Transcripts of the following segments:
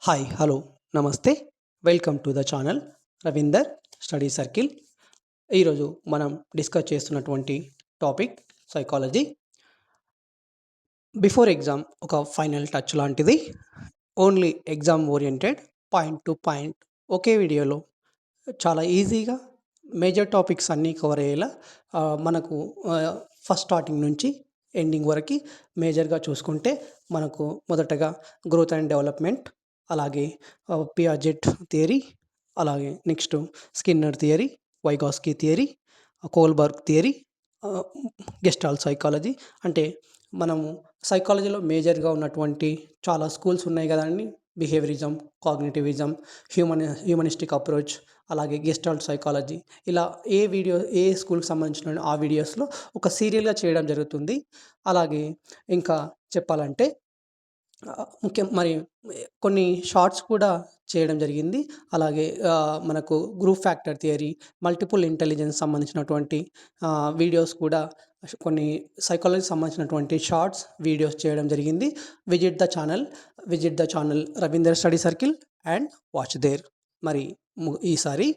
Hi hello నమస్తే welcome to the channel Ravinder study circle. ఈరోజు మనం డిస్కస్ చేస్తున్నటువంటి టాపిక్ సైకాలజీ. బిఫోర్ ఎగ్జామ్ ఒక ఫైనల్ టచ్ లాంటిది. Only exam oriented, point to point ఒకే వీడియోలో చాలా ఈజీగా మేజర్ టాపిక్స్ అన్నీ కవర్ అయ్యేలా మనకు ఫస్ట్ స్టార్టింగ్ నుంచి ఎండింగ్ వరకు మేజర్గా చూసుకుంటే మనకు మొదటగా గ్రోత్ అండ్ డెవలప్మెంట్, అలాగే పియాజెట్ థియరీ, అలాగే next Skinner theory, Vygotsky theory, Kohlberg theory, gestalt psychology. అంటే మనము సైకాలజీలో మేజర్గా ఉన్నటువంటి చాలా స్కూల్స్ ఉన్నాయి కదండి. బిహేవియరిజం, కాగ్నిటివిజం, హ్యూమనిస్టిక్ అప్రోచ్, అలాగే గెస్టాల్ట్ సైకాలజీ. ఇలా ఏ స్కూల్కి సంబంధించిన ఆ వీడియోస్లో ఒక సీరియల్గా చేయడం జరుగుతుంది. అలాగే ఇంకా చెప్పాలంటే ముఖ్యం మరి కొన్ని షార్ట్స్ కూడా చేయడం జరిగింది. అలాగే మనకు group factor theory, multiple intelligence సంబంధించినటువంటి వీడియోస్ కూడా కొన్ని సైకాలజీకి సంబంధించినటువంటి షార్ట్స్ వీడియోస్ చేయడం జరిగింది. Visit the channel Ravinder study circle and watch there. మరి ఈసారి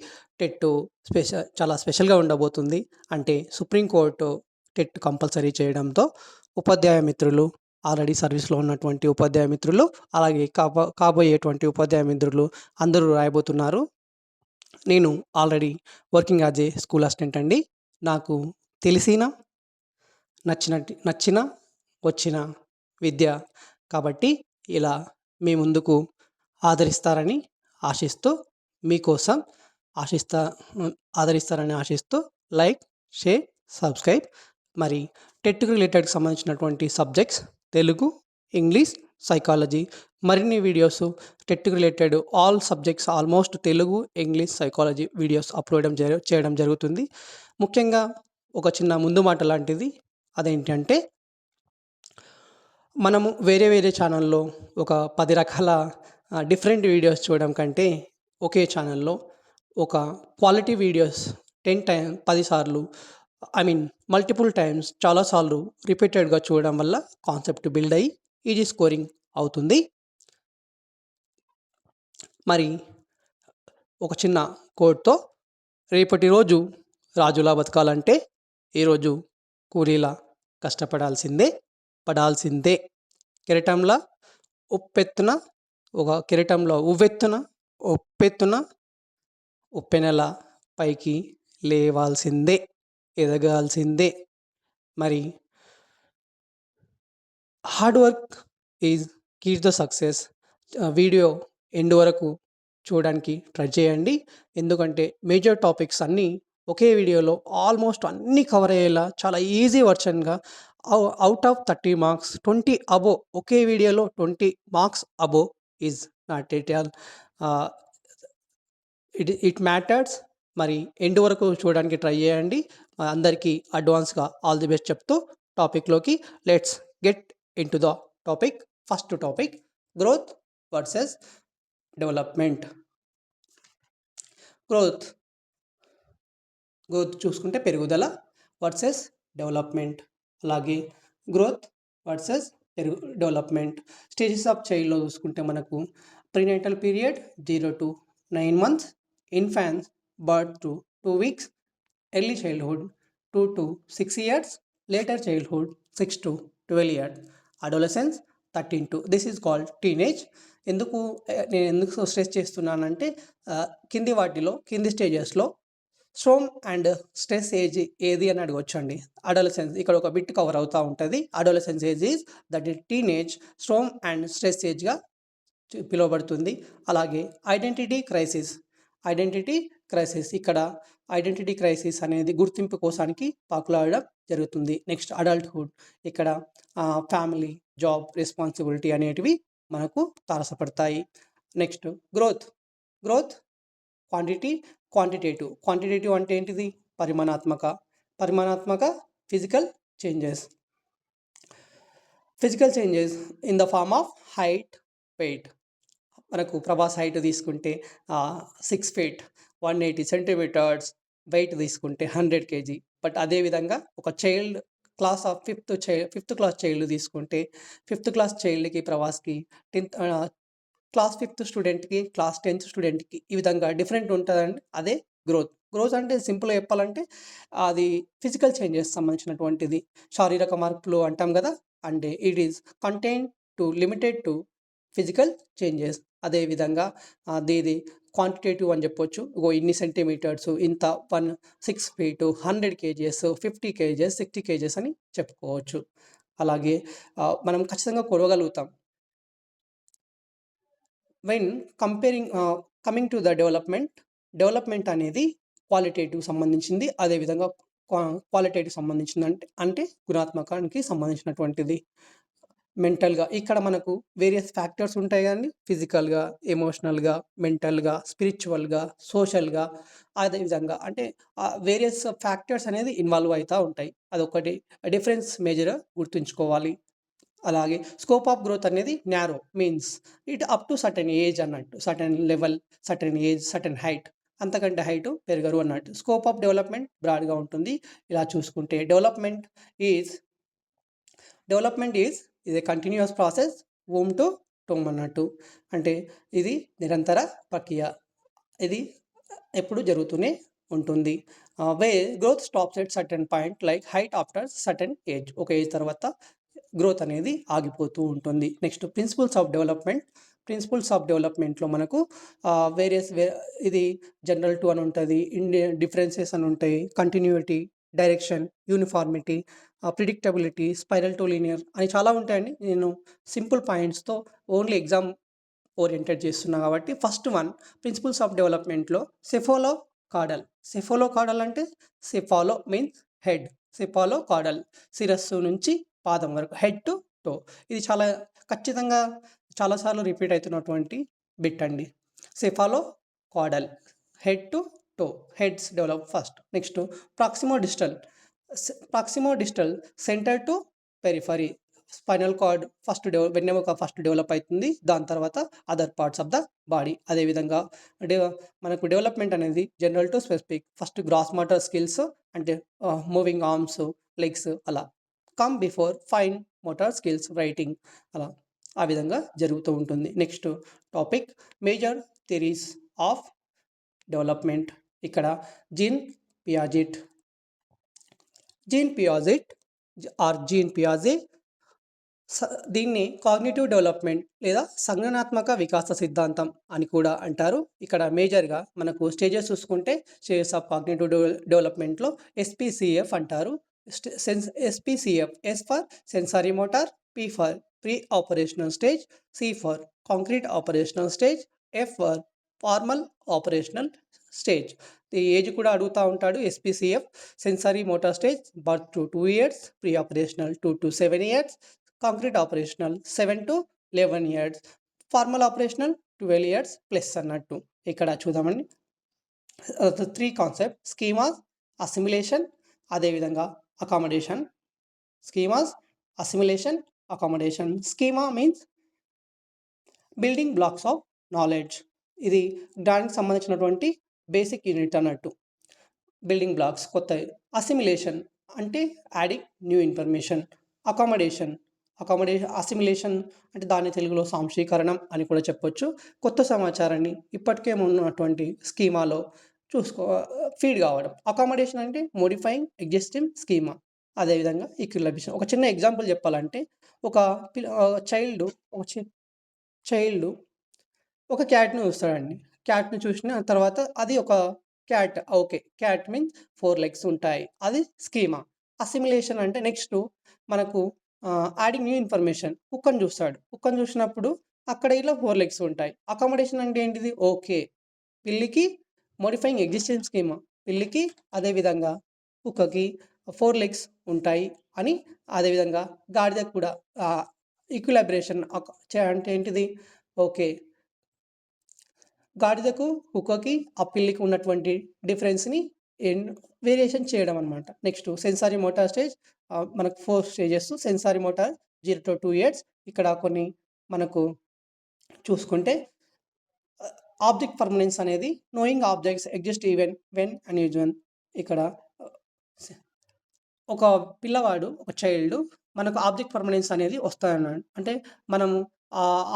టెట్ చాలా స్పెషల్గా ఉండబోతుంది. అంటే సుప్రీంకోర్టు టెట్ కంపల్సరీ చేయడంతో ఉపాధ్యాయ మిత్రులు, ఆల్రెడీ సర్వీస్లో ఉన్నటువంటి ఉపాధ్యాయ మిత్రులు, అలాగే కాబోయేటువంటి ఉపాధ్యాయ మిత్రులు అందరూ రాయబోతున్నారు. నేను already working as a school assistant అండి. నాకు తెలిసిన నచ్చిన వచ్చిన విద్య కాబట్టి ఇలా మీ ముందుకు ఆదరిస్తారని ఆశిస్తూ మీకోసం ఆదరిస్తారని ఆశిస్తూ లైక్, షేర్, సబ్స్క్రైబ్. మరి టెట్కి రిలేటెడ్కి సంబంధించినటువంటి సబ్జెక్ట్స్ తెలుగు, ఇంగ్లీష్, సైకాలజీ, మరిన్ని వీడియోస్ టెట్కి related all subjects almost Telugu, English, psychology videos upload చేయడం జరుగుతుంది. ముఖ్యంగా ఒక చిన్న ముందు మాట లాంటిది. అదేంటంటే మనము వేరే ఛానల్లో ఒక 10 రకాల డిఫరెంట్ వీడియోస్ చూడడం కంటే ఒకే ఛానల్లో ఒక క్వాలిటీ వీడియోస్ 10 సార్లు, మల్టిపుల్ టైమ్స్ చాలాసార్లు రిపీటెడ్గా చూడడం వల్ల కాన్సెప్ట్ బిల్డ్ అయ్యి ఈజీ స్కోరింగ్ అవుతుంది. మరి ఒక చిన్న కోడ్తో రేపటి రోజు రాజులా బతకాలంటే ఈరోజు కూలీలా కష్టపడాల్సిందే, పడాల్సిందే. కిరీటంలో ఉవ్వెత్తున ఉప్పెనెల పైకి లేవాల్సిందే, ఎదగాల్సిందే. మరి hard work is key to success. Video end వరకు చూడడానికి ట్రై చేయండి. ఎందుకంటే మేజర్ టాపిక్స్ అన్నీ ఒకే వీడియోలో ఆల్మోస్ట్ అన్నీ కవర్ అయ్యేలా చాలా ఈజీ వర్షన్గా అవుట్ ఆఫ్ 30 మార్క్స్ 20 అబోవ్, ఒకే వీడియోలో 20 marks above is not at all it matters. మరి ఎండ్ వరకు చూడడానికి ట్రై చేయండి. అందరికీ అడ్వాన్స్గా ఆల్ ది బెస్ట్ చెప్తూ టాపిక్లోకి let's get into the topic. First topic growth versus development. Growth చూసుకుంటే పెరుగుదల వర్సెస్ డెవలప్మెంట్. అలాగే growth versus development stages of చైల్డ్లో చూసుకుంటే మనకు prenatal period 0 to 9 months, infancy birth to 2 weeks, early childhood 2 to 6 years, later childhood 6 to 12 years, adolescence 13 to this is called teenage. నేను ఎందుకు stress చేస్తున్నానంటే కింది స్టేజెస్లో స్ట్రోమ్ అండ్ స్ట్రెస్ ఏజ్ ఏది అని అడగొచ్చండి. అడోలసెన్స్ ఇక్కడ ఒక బిట్ కవర్ అవుతూ ఉంటుంది. Adolescence age is that is teenage, storm and stress ఏజ్గా పిలువబడుతుంది. అలాగే ఐడెంటిటీ క్రైసిస్ ఇక్కడ ఐడెంటిటీ క్రైసిస్ అనేది గుర్తింపు కోసానికి పాకులాడడం జరుగుతుంది. నెక్స్ట్ అడల్ట్హుడ్, ఇక్కడ ఫ్యామిలీ, జాబ్, రెస్పాన్సిబిలిటీ అనేటివి మనకు తారసపడతాయి. నెక్స్ట్ గ్రోత్ క్వాంటిటేటివ్ అంటే ఏంటిది? పరిమాణాత్మక physical changes in the form of height, weight. మనకు ప్రభాస్ హైట్ తీసుకుంటే 6 feet 180 centimeters, వెయిట్ తీసుకుంటే 100 kg. బట్ అదేవిధంగా ఒక child class of fifth class child తీసుకుంటే 5th class చైల్డ్కి ప్రభాస్కి క్లాస్ 5థ్ స్టూడెంట్‌కి, క్లాస్ 10థ్ స్టూడెంట్‌కి ఈ విధంగా డిఫరెంట్ ఉంటదండి. అదే గ్రోత్. గ్రోత్ అంటే సింపుల్‌గా చెప్పాలంటే అది ఫిజికల్ చేంజెస్ సంబంధించినటువంటిది. శారీరక మార్పులు అంటాం గదా! అంటే id is contained limited to physical changes. అదే విధంగా దీది క్వాంటిటేటివ్ అని జెప్పొచ్చు. ఇగో ఇన్ని సెంటీమీటర్స్, ఇంత 6 ఫీటు, 100 కేజీస్, 50 కేజీస్, 60 కేజీస్ అని చెప్పుకోవచ్చు. అలాగే మనం ఖచ్చితంగా కొలవగలుగుతాం. When coming to the development అనేది క్వాలిటేటివ్ సంబంధించింది. అదేవిధంగా క్వాలిటేటివ్ సంబంధించిందంటే అంటే గుణాత్మకానికి సంబంధించినటువంటిది. మెంటల్‌గా ఇక్కడ మనకు వేరియస్ ఫ్యాక్టర్స్ ఉంటాయి గదండీ! ఫిజికల్‌గా, ఎమోషనల్‌గా, మెంటల్‌గా, స్పిరిచ్యువల్‌గా, సోషల్‌గా అదేవిధంగా అంటే వేరియస్ ఫ్యాక్టర్స్ అనేది ఇన్వాల్వ్ అయితా ఉంటాయి. అదొకటి డిఫరెన్స్ మేజర్ గుర్తుంచుకోవాలి. అలాగే స్కోప్ ఆఫ్ గ్రోత్ అనేది narrow means it up to certain age అన్నట్టు. Certain level, certain age, certain height. అంతకంటే హైట్ పెరగరు అన్నట్టు. స్కోప్ ఆఫ్ డెవలప్‌మెంట్ బ్రాడ్‌గా ఉంటుంది. ఇలా చూసుకుంటే is development is a continuous process womb to tomb అన్నట్టు. అంటే ఇది నిరంతర ప్రక్రియ. ఇది ఎప్పుడు జరుగుతూనే ఉంటుంది. Growth stops at certain point like height after certain age. ఒక ఏజ్ తర్వాత గ్రోత్ అనేది ఆగిపోతూ ఉంటుంది. నెక్స్ట్ ప్రిన్సిపల్స్ ఆఫ్ డెవలప్‌మెంట్‌లో మనకు వేరియస్ ఇది జనరల్ 2 అని ఉంటది. డిఫరెన్సెస్ అని ఉంటాయి. Continuity, direction, uniformity, predictability, spiral to linear అని చాలా ఉంటాయండి. నేను సింపుల్ పాయింట్స్‌తో ఓన్లీ ఎగ్జామ్ ఓరియెంటెడ్ చేస్తున్నా కాబట్టి ఫస్ట్ వన్ ప్రిన్సిపల్స్ ఆఫ్ డెవలప్‌మెంట్‌లో సెఫాలో కాడల్. సెఫాలో కాడల్ అంటే సెఫాలో మీన్స్ హెడ్. సెఫాలో కాడల్ శిరస్సు నుంచి పాదం వరకు హెడ్ టు టో. ఇది చాలా ఖచ్చితంగా చాలా సార్లు రిపీట్ అయితున్నటువంటి బిట్ అండి. Cephalocaudal head to toe. Heads develop first. Next proximodistal. Proximodistal centre to periphery. Spinal cord వెన్నెముక ఫస్ట్ డెవలప్ అయితుంది. దాని తర్వాత other parts of the body. అదేవిధంగా డెవ మనకు డెవలప్‌మెంట్ అనేది general to specific. First gross motor skills అంటే moving arms, legs అలా. Before fine motor skills, writing అలా. ఆ విధంగా జరుగుతూ ఉంటుంది. Next topic major theories of development. ఇక్కడ Jean Piaget gene Piaget gene పియాజే దీన్ని కాగ్నిటివ్ డెవలప్‌మెంట్ లేదా సంజ్ఞానాత్మక వికాస సిద్ధాంతం అని కూడా అంటారు. ఇక్కడ మేజర్‌గా మనకు స్టేజెస్ చూసుకుంటే స్టేజెస్ ఆఫ్ కాగ్నిటివ్ డెవలప్‌మెంట్‌లో ఎస్‌పీసీఎఫ్ అంటారు. SPCF S for sensory motor, P for pre operational stage, C for concrete operational stage, F for formal operational stage. ఈ ఏజ్ కూడా అడుగుతా ఉంటాడు. SPCF sensory motor stage birth to 2 years, pre operational 2-7 years, concrete operational 7-11 years, formal operational 12 years plus అన్నట్టు. ఇక్కడ చూద్దామండి. 3 concept schemas, assimilation, అదేవిధంగా accommodation. Schemas, assimilation, accommodation. Schema means building blocks of knowledge. ఇది దానికి సంబంధించినటువంటి బేసిక్ యూనిట్ అన్నట్టు. Building blocks కొత్తవి. Assimilation అంటే adding new information. Accommodation assimilation అంటే దాన్ని తెలుగులో సాంశీకరణం అని కూడా చెప్పొచ్చు. కొత్త సమాచారాన్ని ఇప్పటికే ఉన్నటువంటి స్కీమాలో ఫీడ్ కావడం. అకామడేషన్ అంటే మోడిఫైయింగ్ ఎగ్జిస్టింగ్ స్కీమా. అదేవిధంగా ఈక్విలిబ్రేషన్. ఒక చిన్న ఎగ్జాంపుల్ చెప్పాలంటే ఒక చైల్డ్ చైల్డ్ ఒక క్యాట్‌ని చూస్తాడండి. క్యాట్‌ని చూసిన తర్వాత అది ఒక cat. Okay. Cat means 4 legs ఉంటాయి. అది స్కీమా. అసిమిలేషన్ అంటే నెక్స్టు మనకు యాడింగ్ న్యూ ఇన్ఫర్మేషన్. కుక్కని చూస్తాడు. కుక్కని చూసినప్పుడు అక్కడ ఇలా 4 లెగ్స్ ఉంటాయి. అకామడేషన్ అంటే ఏంటిది? ఓకే. పిల్లికి మోడిఫైయింగ్ ఎగ్జిస్టింగ్ స్కీమా. పిల్లికి అదేవిధంగా కుక్కకి 4 లెగ్స్ ఉంటాయి అని అదేవిధంగా గాడిదకు కూడా ఈక్విలిబ్రేషన్ అంటే ఏంటిది? ఓకే. గాడిదకు, కుక్కకి, ఆ పిల్లికి ఉన్నటువంటి డిఫరెన్స్‌ని వేరియేషన్ చేయడం అనమాట. నెక్స్ట్ సెన్సారీ మోటార్ స్టేజ్ మనకు 4 స్టేజెస్ సెన్సారీ మోటార్ 0-2 ఇయర్స్. ఇక్కడ కొన్ని మనకు చూసుకుంటే ఆబ్జెక్ట్ పర్మనెన్స్ అనేది knowing objects exist even when unusual. ఇక్కడ ఒక పిల్లవాడు, ఒక చైల్డ్ మనకు ఆబ్జెక్ట్ పర్మనెన్స్ అనేది వస్తాయన్నాడు. అంటే మనము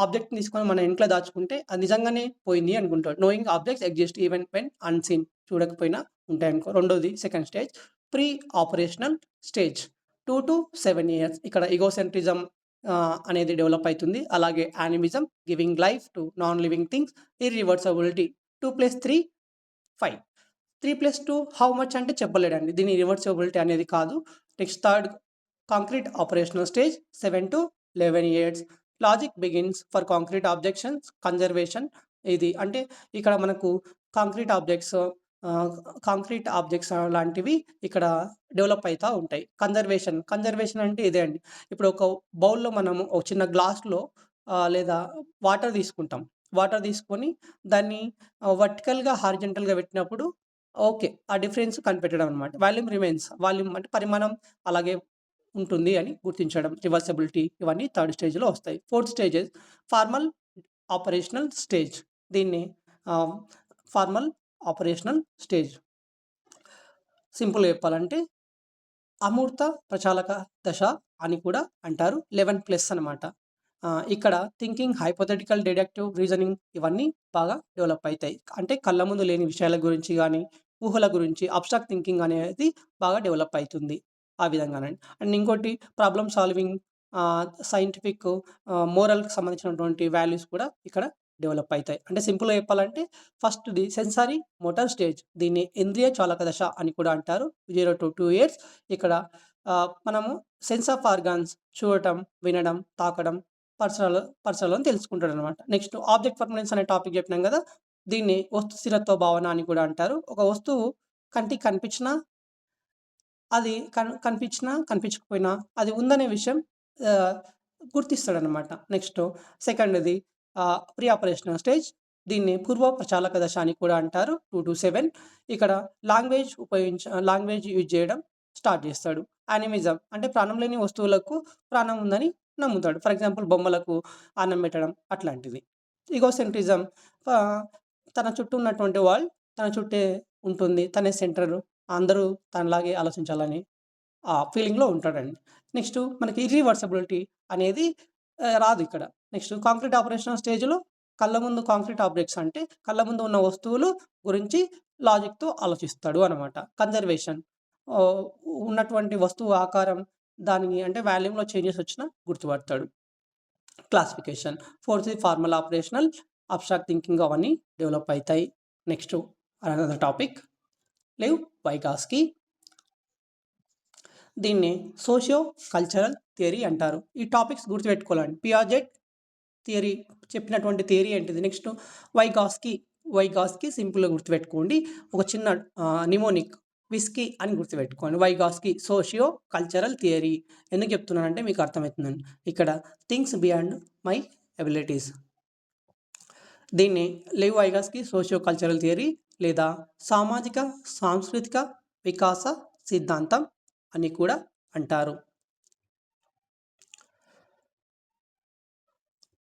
ఆబ్జెక్ట్‌ని తీసుకొని మన ఇంట్లో దాచుకుంటే అది నిజంగానే పోయింది అనుకుంటాడు. Knowing objects exist even when unseen చూడకపోయినా ఉంటాయనుకో. రెండోది second stage pre operational stage 2-7 years. ఇక్కడ ఇగోసెంట్రిజం అనేది డెవలప్ అయితుంది. అలాగే animism, giving life to non living things, irreversibility 2+3 5. 3+2 how much అంటే చెప్పలేడండి. దీని రివర్సిబిలిటీ అనేది కాదు. Next third concrete operational stage 7-11 years. Logic begins for concrete objections conservation. ఇది అంటే ఇక్కడ మనకు కాంక్రీట్ ఆబ్జెక్ట్స్ కాంక్రీట్ ఆబ్జెక్ట్స్ లాంటివి ఇక్కడ డెవలప్ అయితా ఉంటాయి. కన్జర్వేషన్ అంటే ఇదే అండి. ఇప్పుడు ఒక బౌల్‌లో మనము ఒక చిన్న గ్లాస్‌లో లేదా వాటర్ తీసుకుంటాం. వాటర్ తీసుకొని దాన్ని వర్టికల్‌గా, హారిజాంటల్‌గా పెట్టినప్పుడు ఓకే. ఆ డిఫరెన్స్ కనిపెట్టడం అన్నమాట. Volume remains. వాల్యూమ్ అంటే పరిమాణం అలాగే ఉంటుంది అని గుర్తించడం. రివర్సిబిలిటీ ఇవన్నీ థర్డ్ స్టేజ్‌లో వస్తాయి. Fourth stages formal operational stage. దీన్ని ఆహ్, ఫార్మల్ ఆపరేషనల్ స్టేజ్. సింపుల్‌గా చెప్పాలంటే అమూర్త ప్రచాలక దశ అని కూడా అంటారు. 11+ అనమాట. ఇక్కడ థింకింగ్, హైపోథెటికల్ డిడక్టివ్ రీజనింగ్ ఇవన్నీ బాగా డెవలప్ అయితాయి. అంటే కళ్ళ ముందు లేని విషయాల గురించి గానీ, ఊహల గురించి అబ్స్ట్రాక్ట్ థింకింగ్ అనేది బాగా డెవలప్ అయితుంది. ఆ విధంగానండి. అండ్ ఇంకోటి ప్రాబ్లమ్ సాల్వింగ్, సైంటిఫిక్, మోరల్‌కి సంబంధించినటువంటి వాల్యూస్ కూడా ఇక్కడ డెవలప్ అయితాయి. అంటే సింపుల్‌గా చెప్పాలంటే ఫస్ట్‌ది సెన్సారీ మోటార్ స్టేజ్. దీన్ని ఇంద్రియ చాలక దశ అని కూడా అంటారు. 0-2 ఇయర్స్. ఇక్కడ మనము సెన్స్ ఆఫ్ ఆర్గాన్స్ చూడటం, వినడం, తాకడం, పర్సనల్ అని తెలుసుకుంటాడనమాట. నెక్స్ట్ ఆబ్జెక్ట్ పర్మనెన్స్ అనే టాపిక్ చెప్పినాం గదా! దీన్ని వస్తు స్థిరత్వ భావన అని కూడా అంటారు. ఒక వస్తువు కంటికి కనిపించినా అది కనిపించినా, కనిపించకపోయినా అది ఉందనే విషయం ఆహ్, గుర్తిస్తాడనమాట. నెక్స్ట్ సెకండ్‌ది ప్రీ ఆపరేషనల్ స్టేజ్. దీన్ని పూర్వ ప్రచాలక దశ అని కూడా అంటారు. 2-7. ఇక్కడ లాంగ్వేజ్ యూజ్ చేయడం స్టార్ట్ చేస్తాడు. యానిమిజం అంటే ప్రాణం లేని వస్తువులకు ప్రాణం ఉందని నమ్ముతాడు. ఫర్ ఎగ్జాంపుల్ బొమ్మలకు అన్నం పెట్టడం అట్లాంటివి. ఇగోసెంట్రిజం ఆహ్, తన చుట్టూ ఉన్నటువంటి వరల్డ్ తన చుట్టే ఉంటుంది. తనే సెంటర్. అందరూ తనలాగే ఆలోచించాలని ఫీలింగ్‌లో ఉంటాడండి. నెక్స్ట్ మనకి ఇర్రివర్సబిలిటీ అనేది రాదు ఇక్కడ. నెక్స్ట్ కాంక్రీట్ ఆపరేషనల్ స్టేజ్‌లో కళ్ళ ముందు కాంక్రీట్ ఆబ్జెక్ట్స్ అంటే కళ్ళ ముందు ఉన్న వస్తువులు గురించి లాజిక్‌తో ఆలోచిస్తాడు అనమాట. కన్జర్వేషన్ ఆహ్, ఉన్నటువంటి వస్తువు ఆకారం దానికి అంటే వాల్యూమ్‌లో చేంజెస్ వచ్చినా గుర్తుపడతాడు. క్లాసిఫికేషన్. ఫోర్త్‌ది ఫార్మల్ ఆపరేషనల్, అబ్స్ట్రాక్ట్ థింకింగ్ అవన్నీ డెవలప్ అయితాయి. Next another topic Lev Vygotsky. దీన్ని సోషియో కల్చరల్ థియరీ అంటారు. ఈ టాపిక్స్ గుర్తుపెట్టుకోవాలండి. పియాజెట్ థియరీ చెప్పినటువంటి థియరీ ఏంటిది? నెక్స్ట్ వైగాస్కీ సింపుల్‌గా గుర్తుపెట్టుకోండి. ఒక చిన్న నిమోనిక్ విస్కీ అని గుర్తుపెట్టుకోండి. Vygotsky socio cultural theory. ఎందుకు చెప్తున్నానంటే మీకు అర్థమవుతుందండి. ఇక్కడ థింగ్స్ బియాండ్ మై ఎబిలిటీస్. దీన్ని లేవ్ వైగాస్కీ సోషియో కల్చరల్ థియరీ లేదా సామాజిక సాంస్కృతిక వికాస సిద్ధాంతం అని కూడా అంటారు.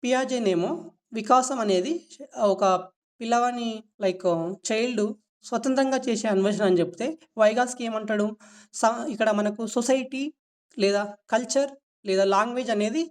పియాజేనేమో వికాసం అనేది ఒక పిల్లవాడిని లైక్ చైల్డ్ స్వతంత్రంగా చేసే అన్వేషణ అని చెప్తే, వైగాస్కీ ఏమంటాడు? ఇక్కడ మనకు సొసైటీ లేదా కల్చర్ లేదా లాంగ్వేజ్ అనేది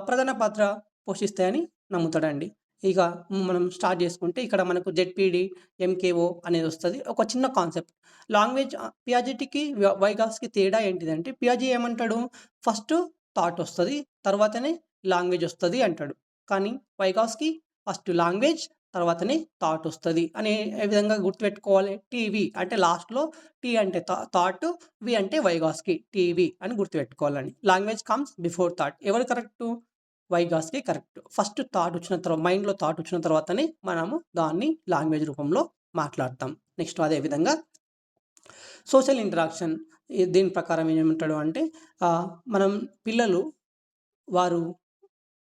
ప్రధాన పాత్ర పోషిస్తాయని నమ్ముతాడండి. ఇక మనం స్టార్ట్ చేసుకుంటే ఇక్కడ మనకు జెడ్‌పీడీ, ఎంకేఓ అనేది వస్తది. ఒక చిన్న కాన్సెప్ట్. లాంగ్వేజ్ పియాజెట్‌కి, వైగాస్‌కి తేడా ఏంటిదంటే పియాజే ఏమంటాడు? ఫస్ట్ థాట్ వస్తది. తర్వాతనే లాంగ్వేజ్ వస్తది అంటాడు. కానీ వైగాస్కీ ఫస్ట్ లాంగ్వేజ్ తర్వాతనే థాట్ వస్తది అనే విధంగా గుర్తుపెట్టుకోవాలి. టీవీ అంటే లాస్ట్‌లో టీ అంటే థాట్, వి అంటే వైగాస్కీ టీవీ అని గుర్తుపెట్టుకోవాలండి. Language comes before thought. ఎవరు correct? Vygotsky correct. First thought వచ్చిన మైండ్‌లో థాట్ వచ్చిన తర్వాతనే మనము దాన్ని లాంగ్వేజ్ రూపంలో మాట్లాడతాం. నెక్స్ట్ అదే విధంగా సోషల్ ఇంటరాక్షన్ దీని ప్రకారం ఏమంటాడు అంటే మనం పిల్లలు వారు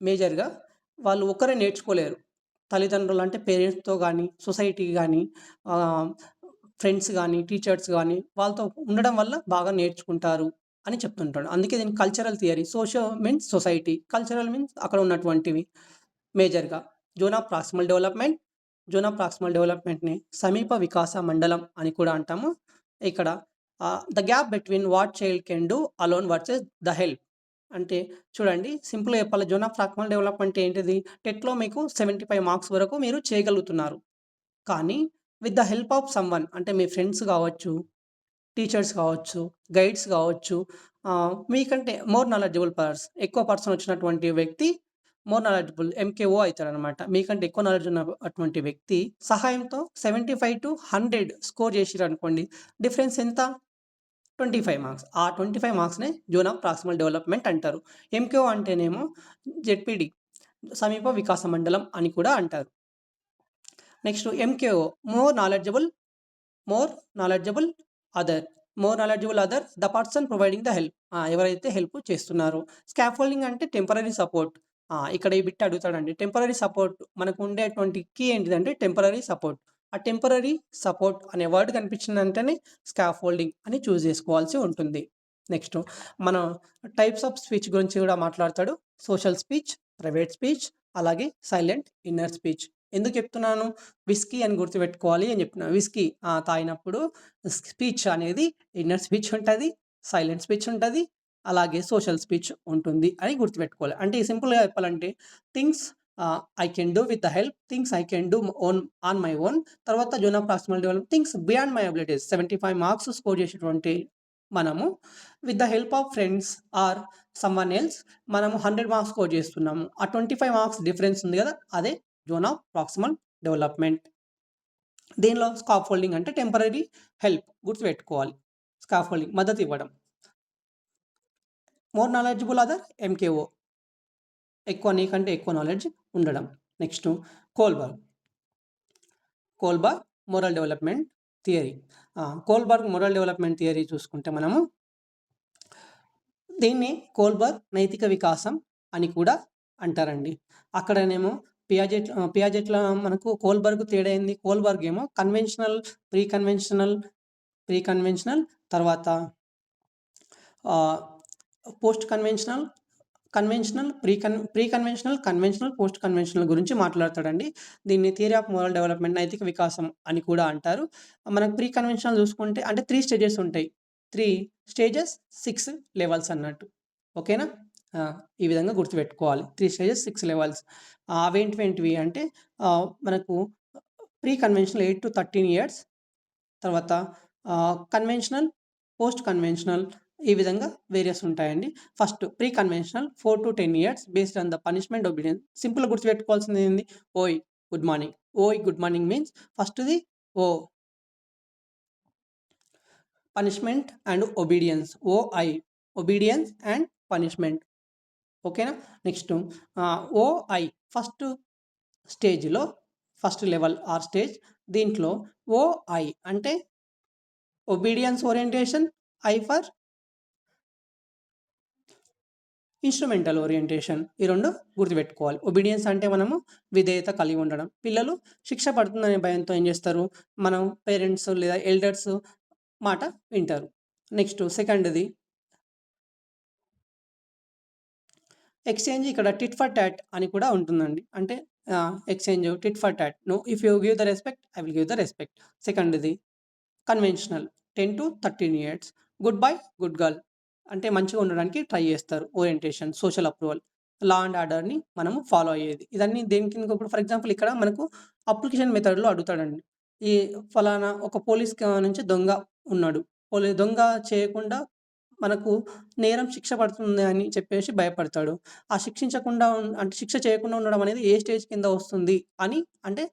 మేజర్‌గా వాళ్ళు ఒక్కరే నేర్చుకోలేరు. తల్లిదండ్రులు అంటే పేరెంట్స్‌తో గానీ, సొసైటీ గానీ, ఫ్రెండ్స్ గానీ, టీచర్స్ గానీ వాళ్ళతో ఉండడం వల్ల బాగా నేర్చుకుంటారు అని చెప్తుంటాడు. అందుకే దీన్ని cultural theory. Socio means society. Cultural means అక్కడ ఉన్నటువంటివి మేజర్‌గా. జోన్ ఆఫ్ ప్రాక్సిమల్ డెవలప్‌మెంట్‌ని సమీప వికాస మండలం అని కూడా అంటాము. ఇక్కడ the gap between what child can do alone versus the help. అంటే చూడండి, సింపుల్‌గా చెప్పాలి, జోన్ ఆఫ్ ప్రాక్సిమల్ డెవలప్‌మెంట్ ఏంటిది? టెట్‌లో మీకు 75 మార్క్స్ వరకు మీరు చేయగలుగుతున్నారు. కానీ with the help of someone, అంటే మీ ఫ్రెండ్స్ కావచ్చు, టీచర్స్ కావచ్చు, గైడ్స్ కావచ్చు, మీకంటే మోర్ నాలెడ్జబుల్ ఎక్కువ పర్సన్ వచ్చినటువంటి వ్యక్తి మోర్ నాలెడ్జబుల్ ఎంకేఓ అయితాడనమాట. మీకంటే ఎక్కువ నాలెడ్జ్ ఉన్న అటువంటి వ్యక్తి సహాయంతో 75-100 స్కోర్ చేసిరనుకోండి. డిఫరెన్స్ ఎంత? 25 మార్క్స్. ఆ 25 మార్క్స్‌నే జోన్ ఆఫ్ ప్రాక్సిమల్ డెవలప్‌మెంట్ అంటారు. ఎంకేఓ అంటేనేమో జెడ్పీడీ, సమీప వికాస మండలం అని కూడా అంటారు. Next MKO, more knowledgeable more knowledgeable other. More knowledgeable other the person providing the help. ఎవరైతే హెల్ప్ చేస్తున్నారో. స్కాఫోల్డింగ్ అంటే టెంపరరీ సపోర్ట్. ఇక్కడ ఈ బిట్ అడుగుతాడండి. టెంపరరీ సపోర్ట్ మనకు ఉండేటువంటి కీ ఏంటిదంటే టెంపరరీ సపోర్ట్. ఆ టెంపరరీ సపోర్ట్ అనే వర్డ్ కనిపించిందంటేనే స్కాఫోల్డింగ్ అని చూజ్ చేసుకోవాల్సి ఉంటుంది. నెక్స్ట్ మనం టైప్స్ ఆఫ్ స్పీచ్ గురించి కూడా మాట్లాడతాడు. సోషల్ స్పీచ్, ప్రైవేట్ స్పీచ్, అలాగే సైలెంట్ ఇన్నర్ స్పీచ్. ఎందుకు చెప్తున్నాను? విస్కీ అని గుర్తుపెట్టుకోవాలి అని చెప్తున్నాను. విస్కీ తాగినప్పుడు స్పీచ్ అనేది ఇన్నర్ స్పీచ్ ఉంటది, సైలెంట్ స్పీచ్ ఉంటది, అలాగే సోషల్ స్పీచ్ ఉంటుంది అని గుర్తుపెట్టుకోవాలి. అంటే సింపుల్‌గా చెప్పాలంటే things I can do with the help, things I can do on my own. తర్వాత zone of proximal develop, things beyond my abilities. 75 marks score చేసేటువంటి మనము with the help of friends or someone else మనము 100 marks score చేస్తున్నాము. ఆ 25 marks difference ఉంది కదా! అదే zone of proximal development. దీనిలో స్కాఫోల్డింగ్ అంటే టెంపరరీ హెల్ప్ గుర్తుపెట్టుకోవాలి. స్కాఫోల్డింగ్ మద్దతు ఇవ్వడం. మోర్ నాలెడ్జబుల్ అదర్ ఎంకేఓ, నీకంటే ఎక్కువ నాలెడ్జ్ ఉండడం. Next Kohlberg. Kohlberg moral development theory. Kohlberg moral development theory చూసుకుంటే మనము దీన్ని కోల్బర్గ్ నైతిక వికాసం అని కూడా అంటారండి. అక్కడనేమో పియాజెట్‌లో మనకు కోల్బర్గ్ తేడా ఏంది? కోల్బర్గ్ ఏమో కన్వెన్షనల్, ప్రీ కన్వెన్షనల్, తర్వాత post conventional, pre conventional, post conventional గురించి మాట్లాడతాడండి. దీన్ని థియరీ ఆఫ్ మోరల్ డెవలప్‌మెంట్ నైతిక వికాసం అని కూడా అంటారు. మనకు ప్రీ కన్వెన్షనల్ చూసుకుంటే అంటే 3 స్టేజెస్ ఉంటాయి. 3 స్టేజెస్, 6 లెవెల్స్ అన్నట్టు. ఓకేనా? ఈ విధంగా గుర్తుపెట్టుకోవాలి. 3 స్టేజెస్, 6 లెవెల్స్. అవేంటివేంటివి అంటే మనకు ప్రీ కన్వెన్షనల్ 8-13 ఇయర్స్, తర్వాత కన్వెన్షనల్, పోస్ట్ కన్వెన్షనల్, ఈ విధంగా వేరియస్ ఉంటాయండి. First pre conventional 4-10 years based on the punishment obedience. సింపుల్‌గా గుర్తుపెట్టుకోవాల్సింది ఏంది? Oi good morning. Oi good morning means ఫస్ట్‌ది O, punishment and obedience. OI obedience and punishment. ఓకేనా? Next OI first స్టేజ్‌లో, first level or stage. దీంట్లో OI అంటే obedience orientation, I for instrumental orientation. ఈ 2 గుర్తుపెట్టుకోవాలి. ఒబీడియన్స్ అంటే మనము విధేయత కలిగి ఉండడం. పిల్లలు శిక్ష పడుతుందనే భయంతో ఏం చేస్తారు? మనం పేరెంట్స్ లేదా ఎల్డర్స్ మాట వింటారు. నెక్స్ట్ సెకండ్‌ది ఎక్స్‌చేంజ్. ఇక్కడ టిట్ ఫర్ టాట్ అని కూడా ఉంటుందండి. అంటే exchange, tit for tat. If you give the respect, I will give the respect. సెకండ్‌ది conventional 10-13 years. Good boy, good girl అంటే మంచిగా ఉండడానికి ట్రై చేస్తారు. Orientation, social approval, law and ఆర్డర్‌ని మనము ఫాలో అయ్యేది. ఇదన్నీ దేని కిందకి ఇప్పుడు ఫర్ ఎగ్జాంపుల్ ఇక్కడ మనకు అప్లికేషన్ మెథడ్‌లో అడుగుతాడండి. ఈ ఫలానా ఒక పోలీస్ నుంచి దొంగ ఉన్నాడు. దొంగ చేయకుండా మనకు నేరం శిక్ష పడుతుంది అని చెప్పేసి భయపడతాడు. ఆ శిక్షించకుండా అంటే శిక్ష చేయకుండా ఉండడం అనేది ఏ స్టేజ్ కింద వస్తుంది అని అంటే,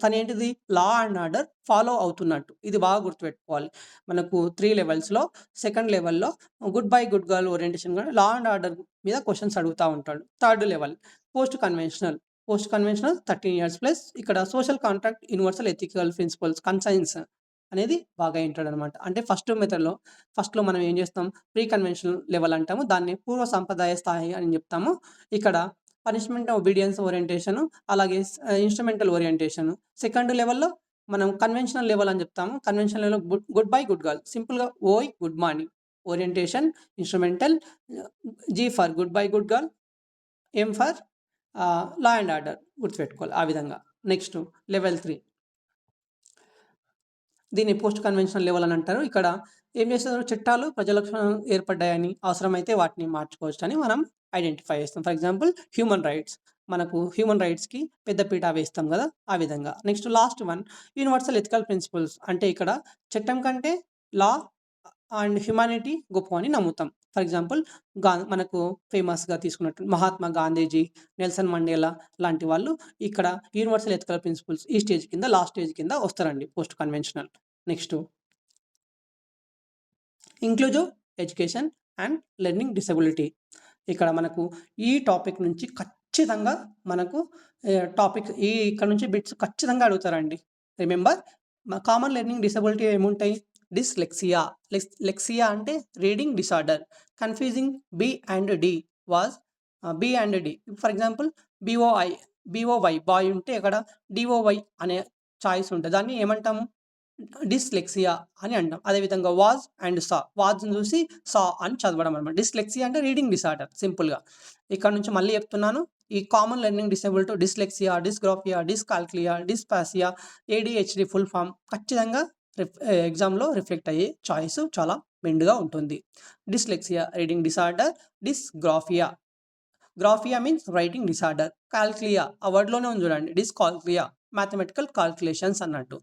తనేంటిది లా అండ్ ఆర్డర్ ఫాలో అవుతున్నట్టు. ఇది బాగా గుర్తుపెట్టుకోవాలి. మనకు 3 లెవెల్స్‌లో సెకండ్ లెవెల్‌లో good boy, good girl orientation కూడా లా అండ్ ఆర్డర్ మీద క్వెషన్స్ అడుగుతా ఉంటాడు. Third level post conventional. 13 years plus ఇక్కడ social contract, universal ethical principles, conscience అనేది బాగా వింటాడనమాట. అంటే ఫస్ట్‌లో మనం ఏం చేస్తాం? ప్రీ కన్వెన్షనల్ లెవెల్ అంటాము. దాన్ని పూర్వ సంప్రదాయ స్థాయి అని చెప్తాము. ఇక్కడ పనిష్మెంట్ ఒబీడియన్స్ ఓరియంటేషన్, అలాగే ఇన్‌స్ట్రుమెంటల్ ఓరియంటేషన్. సెకండ్ లెవెల్‌లో మనం కన్వెన్షనల్ లెవెల్ అని చెప్తాము. Conventional level good boy, good girl. సింపుల్‌గా ఓయ్ good morning. Orientation instrumental, G for good boy, good girl, M for law and order గుర్తుపెట్టుకోవాలి. ఆ విధంగా. నెక్స్ట్ లెవెల్ 3 దీన్ని పోస్ట్ కన్వెన్షనల్ లెవెల్ అని అంటారు. ఇక్కడ ఏం చేస్తారు, చట్టాలు ప్రజలకు ఏర్పడ్డాయని, అవసరమైతే వాటిని మార్చుకోవచ్చని మనం ఐడెంటిఫై చేస్తాం. For example human rights. మనకు హ్యూమన్ రైట్స్‌కి పెద్దపీట వేస్తాం గదా! ఆ విధంగా. Next last one universal ethical principles. అంటే ఇక్కడ చట్టం కంటే లా అండ్ హ్యుమానిటీ గొప్ప అని నమ్ముతాం. ఫర్ ఎగ్జాంపుల్ మనకు ఫేమస్‌గా తీసుకున్నట్టు మహాత్మా గాంధీజీ, నెల్సన్ మండేలా లాంటి వాళ్ళు ఇక్కడ యూనివర్సల్ ఎథికల్ ప్రిన్సిపల్స్ ఈ స్టేజ్ కింద, లాస్ట్ స్టేజ్ కింద వస్తారండి post conventional. Next inclusive education and learning disability. ఇక్కడ మనకు ఈ టాపిక్ నుంచి ఖచ్చితంగా మనకు ఇక్కడ నుంచి బిట్స్ ఖచ్చితంగా అడుగుతారండి. రిమెంబర్ కామన్ లెర్నింగ్ డిసెబిలిటీ ఏముంటాయి? డిస్లెక్సియా. లెక్సియా అంటే reading disorder. Confusing B and D was B and D. For example B O Y boy ఉంటే ఇక్కడ డిఓవై అనే చాయిస్ ఉంటుంది. దాన్ని ఏమంటాము? డిస్లెక్సియా అని అంటాం. అదేవిధంగా వాజ్ అండ్ సా, వాజ్‌ని చూసి సా అని చదవడం అనమాట. డిస్లెక్సియా అంటే రీడింగ్ డిసార్డర్ సింపుల్‌గా. ఇక్కడ నుంచి మళ్ళీ చెప్తున్నాను. ఈ common learning disable dyslexia, dysgraphia, dyscalculia, dysphasia, ADHD full form ఖచ్చితంగా ఎగ్జామ్‌లో రిఫ్లెక్ట్ అయ్యే చాయిస్ చాలా మెండుగా ఉంటుంది. Dyslexia reading disorder, dysgraphia graphia means writing disorder. Calculia ఆ వర్డ్‌లోనే ఉంది చూడండి. డిస్కాల్క్లియా మ్యాథమెటికల్ కాల్కులేషన్స్ అన్నట్టు.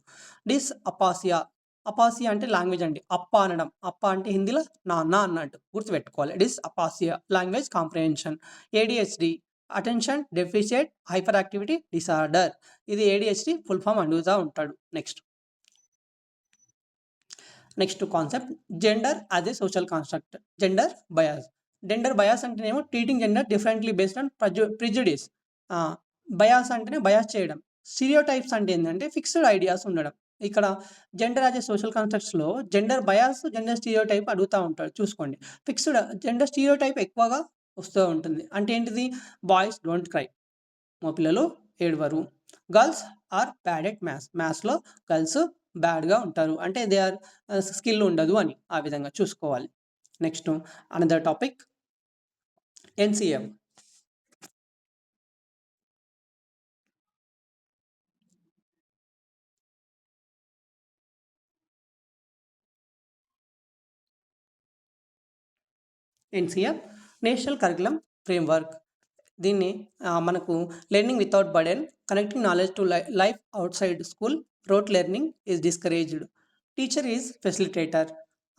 అపాసియా. అపాసియా అంటే లాంగ్వేజ్ అండి. అప్ప అనడం. అప్ప అంటే హిందీలో నాన్న అన్నట్టు గుర్తుపెట్టుకోవాలి. Aphasia language comprehension. ADHD attention deficit hyper activity disorder. ఇది ఏడీహెచ్‌డి ఫుల్ ఫామ్ అడుగుతా ఉంటాడు. Next concept gender as a social construct. Gender bias అంటేనేమో treating gender differently based on prejudice. Bias అంటేనే బయాస్ చేయడం. స్టీరియోటైప్స్ అంటే ఏంటంటే ఫిక్స్డ్ ఐడియాస్ ఉండడం. ఇక్కడ జెండర్ యాజ్ ఏ సోషల్ కాన్స్ట్రక్ట్స్‌లో జెండర్ బయాస్, జెండర్ స్టీరియోటైప్ అడుగుతా ఉంటాడు చూసుకోండి. ఫిక్స్డ్ జెండర్ స్టీరియోటైప్ ఎక్కువగా వస్తూ ఉంటుంది. అంటే ఏంటిది? Boys don't cry. మగపిల్లలు ఏడవరు. గర్ల్స్ ఆర్ బ్యాడ్ ఎట్ మ్యాథ్స్‌లో గర్ల్స్ బ్యాడ్‌గా ఉంటారు. అంటే దే ఆర్ స్కిల్ ఉండదు అని. ఆ విధంగా చూసుకోవాలి. Next another topic NCF. NCF national curriculum framework. దీన్ని మనకు learning without burden, connecting knowledge to life outside school, rote learning is discouraged, teacher is facilitator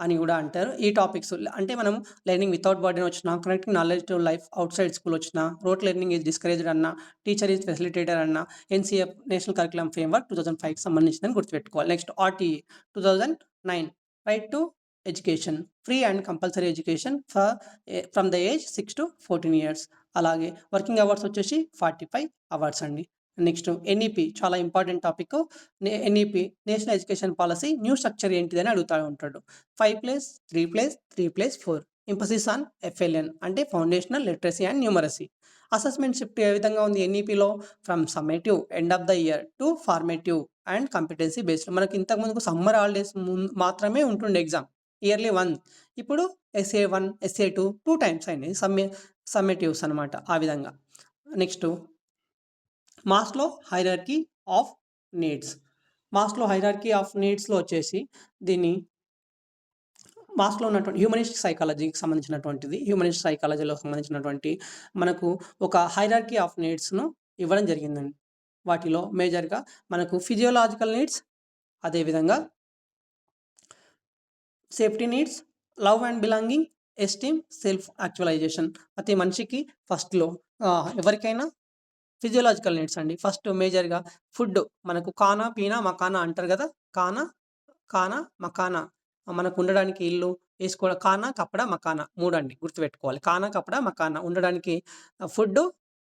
అని కూడా అంటారు. ఈ టాపిక్స్ అంటే మనం లెర్నింగ్ వితౌట్ బర్డెన్ వచ్చినా, connecting knowledge to life outside school వచ్చినా, రోట్ లెర్నింగ్ ఈజ్ డిస్కరేజ్డ్ అన్నా, టీచర్ ఈజ్ ఫెసిలిటేటర్ అన్నా ఎన్‌సీఎఫ్ నేషనల్ కరిక్యులమ్ ఫ్రేమ్‌వర్క్ 2005కి సంబంధించిందని గుర్తుపెట్టుకోవాలి. Next RTE 2009 right to education, free and compulsory education from the age 6 to 14 years. అలాగే working hours వచ్చేసి 45 hours అండి. Next NEP చాలా important topic. NEP national education policy new structure ఏంటిదని అడుగుతూ ఉంటాడు. 5+3+3+4 emphasis on FLN అంటే foundational literacy and numeracy. Assessment shift ఏ విధంగా ఉంది ఎన్ఈపిలో? From summative end of the year to formative and competency based. మనకి ఇంతకుముందుకు సమ్మర్ హాలిడేస్ మాత్రమే ఉంటుండే ఎగ్జామ్ ఇయర్లీ 1. ఇప్పుడు SA1, SA2 2 టైమ్స్ అయినాయి సమ్మేటివ్స్ అనమాట. ఆ విధంగా. Next Maslow hierarchy of needs. Maslow hierarchy of నీడ్స్‌లో వచ్చేసి దీన్ని మాస్లో ఉన్నటువంటి హ్యూమనిస్ట్ సైకాలజీకి సంబంధించినటువంటిది. హ్యూమనిస్ట్ సైకాలజీలో సంబంధించినటువంటి మనకు ఒక హైరార్కీ ఆఫ్ నీడ్స్‌ను ఇవ్వడం జరిగిందండి. వాటిలో మేజర్‌గా మనకు ఫిజియోలాజికల్ నీడ్స్, అదేవిధంగా safety needs, love and belonging, esteem, self actualisation. ప్రతి మనిషికి ఫస్ట్‌లో ఎవరికైనా ఫిజియోలాజికల్ నీడ్స్ అండి. ఫస్ట్ మేజర్‌గా ఫుడ్ మనకు ఖానా, పీనా, మకానా అంటారు కదా! ఖానా, ఖానా, మకానా మనకు ఉండడానికి ఇల్లు, ఖానా, కపడా, మకానా 3 అండి గుర్తుపెట్టుకోవాలి. ఖానా, కపడా, మకానా ఉండడానికి ఫుడ్డు,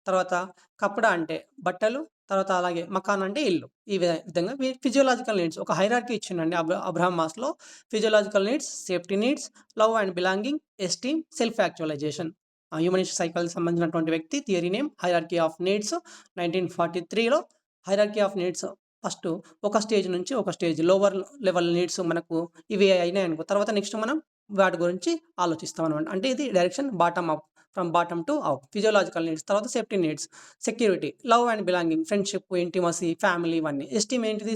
తర్వాత కపడా అంటే బట్టలు, తర్వాత అలాగే మకాన్ అంటే ఇల్లు. ఈ విధంగా ఫిజియోలాజికల్ నీడ్స్ ఒక హైరార్కీ ఇచ్చిండండి Abraham Maslow. Physiological needs, safety needs, love and belonging, esteem, self actualisation. Humanist సైకాలజీకి సంబంధించినటువంటి వ్యక్తి. Theory name hierarchy of needs. 1943లో హైరార్కీ ఆఫ్ నీడ్స్ ఫస్ట్ ఒక స్టేజ్ నుంచి ఒక స్టేజ్ లోవర్ లెవెల్ నీడ్స్ మనకు ఇవి అయినాయనుకో తర్వాత నెక్స్ట్ మనం వాటి గురించి ఆలోచిస్తాం అనమాట. అంటే ఇది direction bottom up from bottom to up. Physiological needs, తర్వాత safety needs, security, love and belonging, friendship, intimacy, family ఇవన్నీ. ఎస్టీమ్ ఏంటిది?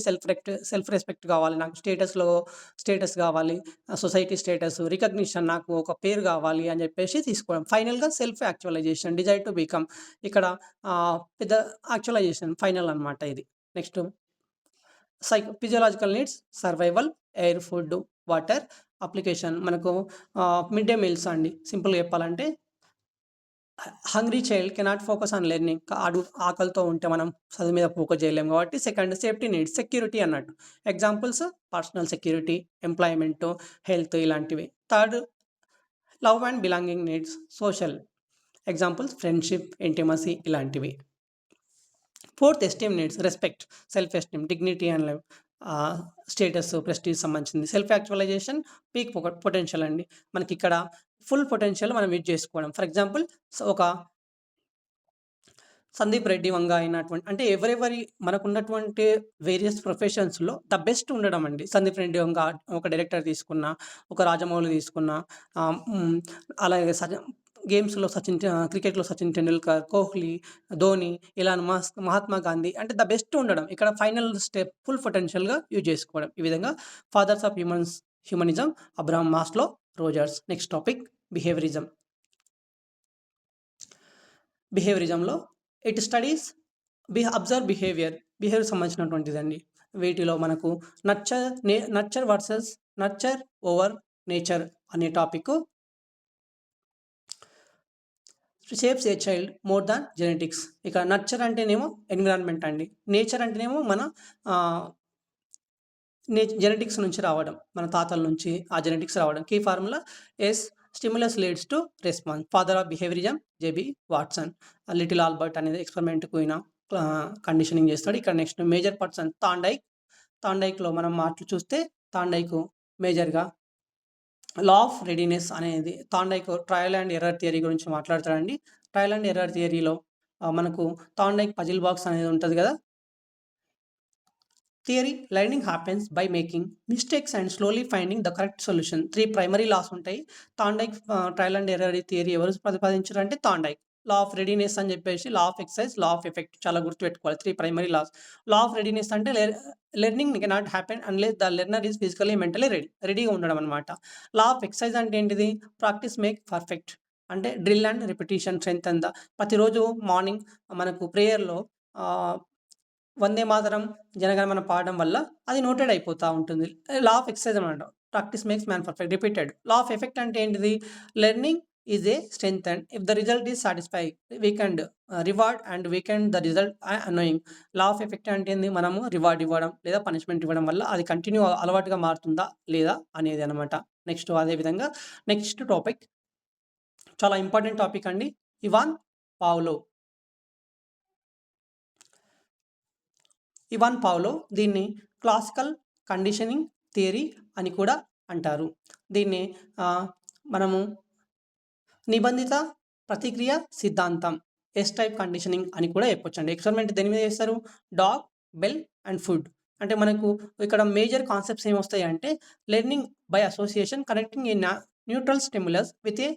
సెల్ఫ్ రెస్పెక్ట్ కావాలి నాకు, స్టేటస్ కావాలి, సొసైటీ స్టేటస్, రికగ్నిషన్, నాకు ఒక పేరు కావాలి అని చెప్పేసి తీసుకోవడం. ఫైనల్గా self actualisation, desire to become. ఇక్కడ పెద్ద యాక్చువలైజేషన్ ఫైనల్ అనమాట ఇది. Next physiological needs, survival, air, food, water. Application మనకు మిడ్ డే మీల్స్ అండి. సింపుల్గా చెప్పాలంటే hungry child cannot focus on learning. ఆకలితో ఉంటే మనం చదువు మీద ఫోకస్ చేయలేము కాబట్టి. సెకండ్ సేఫ్టీ నీడ్స్, సెక్యూరిటీ అన్నట్టు. Examples personal security, employment, health ఇలాంటివి. Third love and belonging needs, social. Examples friendship, intimacy ఇలాంటివి. Fourth esteem needs, respect, self esteem, dignity and life, status, prestige సంబంధించింది. సెల్ఫ్ యాక్చువలైజేషన్, పీక్ పొటెన్షియల్ అండి. మనకి ఇక్కడ full potential మనం use చేసుకోవడం. For example ఒక సందీప్ రెడ్డి వంగ అయినటువంటి, అంటే ఎవరెవరి మనకున్నటువంటి వేరియస్ ప్రొఫెషన్స్లో ద బెస్ట్ ఉండడం అండి. సందీప్ రెడ్డి వంగ ఒక డైరెక్టర్ తీసుకున్న, ఒక రాజమౌళి తీసుకున్న, అలాగే గేమ్స్లో క్రికెట్లో సచిన్ టెండూల్కర్, కోహ్లీ, ధోని, ఇలాన్ మస్క్, మహాత్మా గాంధీ, అంటే ద బెస్ట్ ఉండడం. ఇక్కడ ఫైనల్ స్టెప్ ఫుల్ పొటెన్షియల్గా యూజ్ చేసుకోవడం. ఈ విధంగా fathers of humanism, Abraham Maslow, Rogers. Next topic బిహేవియరిజంలో ఇట్ స్టడీస్ అబ్జర్వ్ బిహేవియర్ సంబంధించినటువంటిదండి. వీటిలో మనకు nurture versus nurture over nature అనే topic. Shapes a child more than genetics. ఇక నర్చర్ అంటేనేమో ఎన్విరాన్మెంట్ అండి, నేచర్ అంటేనేమో మన జెనెటిక్స్ నుంచి రావడం, మన తాతల నుంచి ఆ జెనెటిక్స్ రావడం. Key formula S stimulus leads to response. Father of behaviourism J B Watson. Little Albert అనేది ఎక్స్పెరిమెంట్ పోయిన కండిషనింగ్ చేస్తాడు. ఇక్కడ నెక్స్ట్ మేజర్ పర్సన్ తాండైక్లో మనం మాటలు చూస్తే తాండైక్ మేజర్గా లా ఆఫ్ రెడీనెస్ అనేది, Thorndike trial and error theory గురించి మాట్లాడతాడండి. ట్రయల్ అండ్ ఎర్రర్ థియరీలో మనకు తాండైక్ పజిల్ బాక్స్ అనేది ఉంటుంది కదా. Theory learning happens by making mistakes and slowly finding the correct solution. 3 primary laws ఉంటాయి. Thorndike trial and error theory ఎవరు ప్రతిపాదించారు అంటే తాండైక్. లా ఆఫ్ రెడీనెస్ అని చెప్పేసి, law of exercise, law of effect చాలా గుర్తుపెట్టుకోవాలి. 3 primary laws. Law of readiness అంటే learning cannot happen unless the learner is physically mentally రెడీగా ఉండడం అనమాట. లా ఆఫ్ ఎక్సైజ్ అంటే ఏంటిది? Practice make perfect. అంటే డ్రిల్ అండ్ రిపిటీషన్ స్ట్రెంత్ అంతా. ప్రతిరోజు మార్నింగ్ మనకు ప్రేయర్లో వందే మాతరం, జనగణమన పాడడం వల్ల అది నోటెడ్ అయిపోతూ ఉంటుంది. లా ఆఫ్ ఎక్సైజ్ అనమాట. Practice makes man perfect, repeated. Law of effect అంటే ఏంటిది? Learning is a strength and if the result is satisfy weekend reward and weekend the result annoying. Law of effect అంటే ఏంది? మనము reward ఇవ్వడం లేదా punishment ఇవ్వడం వల్ల అది కంటిన్యూ అలవాటుగా మారుతుందా లేదా అనేది అనమాట. నెక్స్ట్ అదేవిధంగా నెక్స్ట్ టాపిక్ చాలా ఇంపార్టెంట్ టాపిక్ అండి, ఇవాన్ పావ్లో. దీన్ని క్లాసికల్ కండిషనింగ్ థియరీ అని కూడా అంటారు. దీన్ని మనము నిబంధిత ప్రతిక్రియ సిద్ధాంతం, ఎస్ టైప్ కండిషనింగ్ అని కూడా చెప్పొచ్చండి. ఎక్స్పెరిమెంట్ దేని మీద చేస్తారు? Dog, bell and food. అంటే మనకు ఇక్కడ మేజర్ కాన్సెప్ట్స్ ఏమొస్తాయి అంటే learning by association, connecting A neutral stimulus with a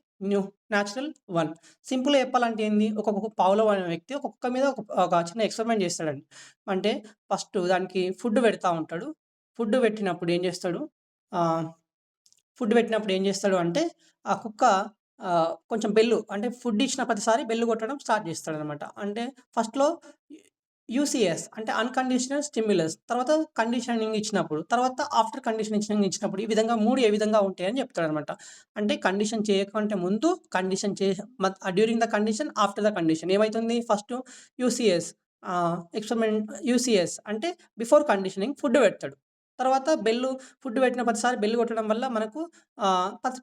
natural one. సింపుల్గా చెప్పాలంటే ఏంది? ఒక్కొక్క పావులో అనే వ్యక్తి ఒక్కొక్క మీద ఒక చిన్న ఎక్స్పెరిమెంట్ చేస్తాడండి. అంటే ఫస్ట్ దానికి ఫుడ్ పెడతా ఉంటాడు. ఫుడ్ పెట్టినప్పుడు ఏం చేస్తాడు అంటే ఆ కుక్క కొంచెం అంటే ఫుడ్ ఇచ్చిన ప్రతిసారి బెల్లు కొట్టడం స్టార్ట్ చేస్తాడనమాట. అంటే ఫస్ట్‌లో యూసీఎస్ అంటే అన్‌కండిషనల్ స్టిమ్యులస్, తర్వాత కండిషనింగ్ ఇచ్చినప్పుడు, తర్వాత ఆఫ్టర్ కండిషనింగ్ ఇచ్చినప్పుడు, ఈ విధంగా 3 ఏ విధంగా ఉంటాయని చెప్తాడనమాట. అంటే కండిషన్ చేయకంటే ముందు, condition during the condition, after the condition ఏమైతుంది? ఫస్ట్ యూసీఎస్ యూసీఎస్ అంటే బిఫోర్ కండిషనింగ్ ఫుడ్ పెడతాడు. తర్వాత ఫుడ్ పెట్టిన ప్రతిసారి బెల్ కొట్టడం వల్ల మనకు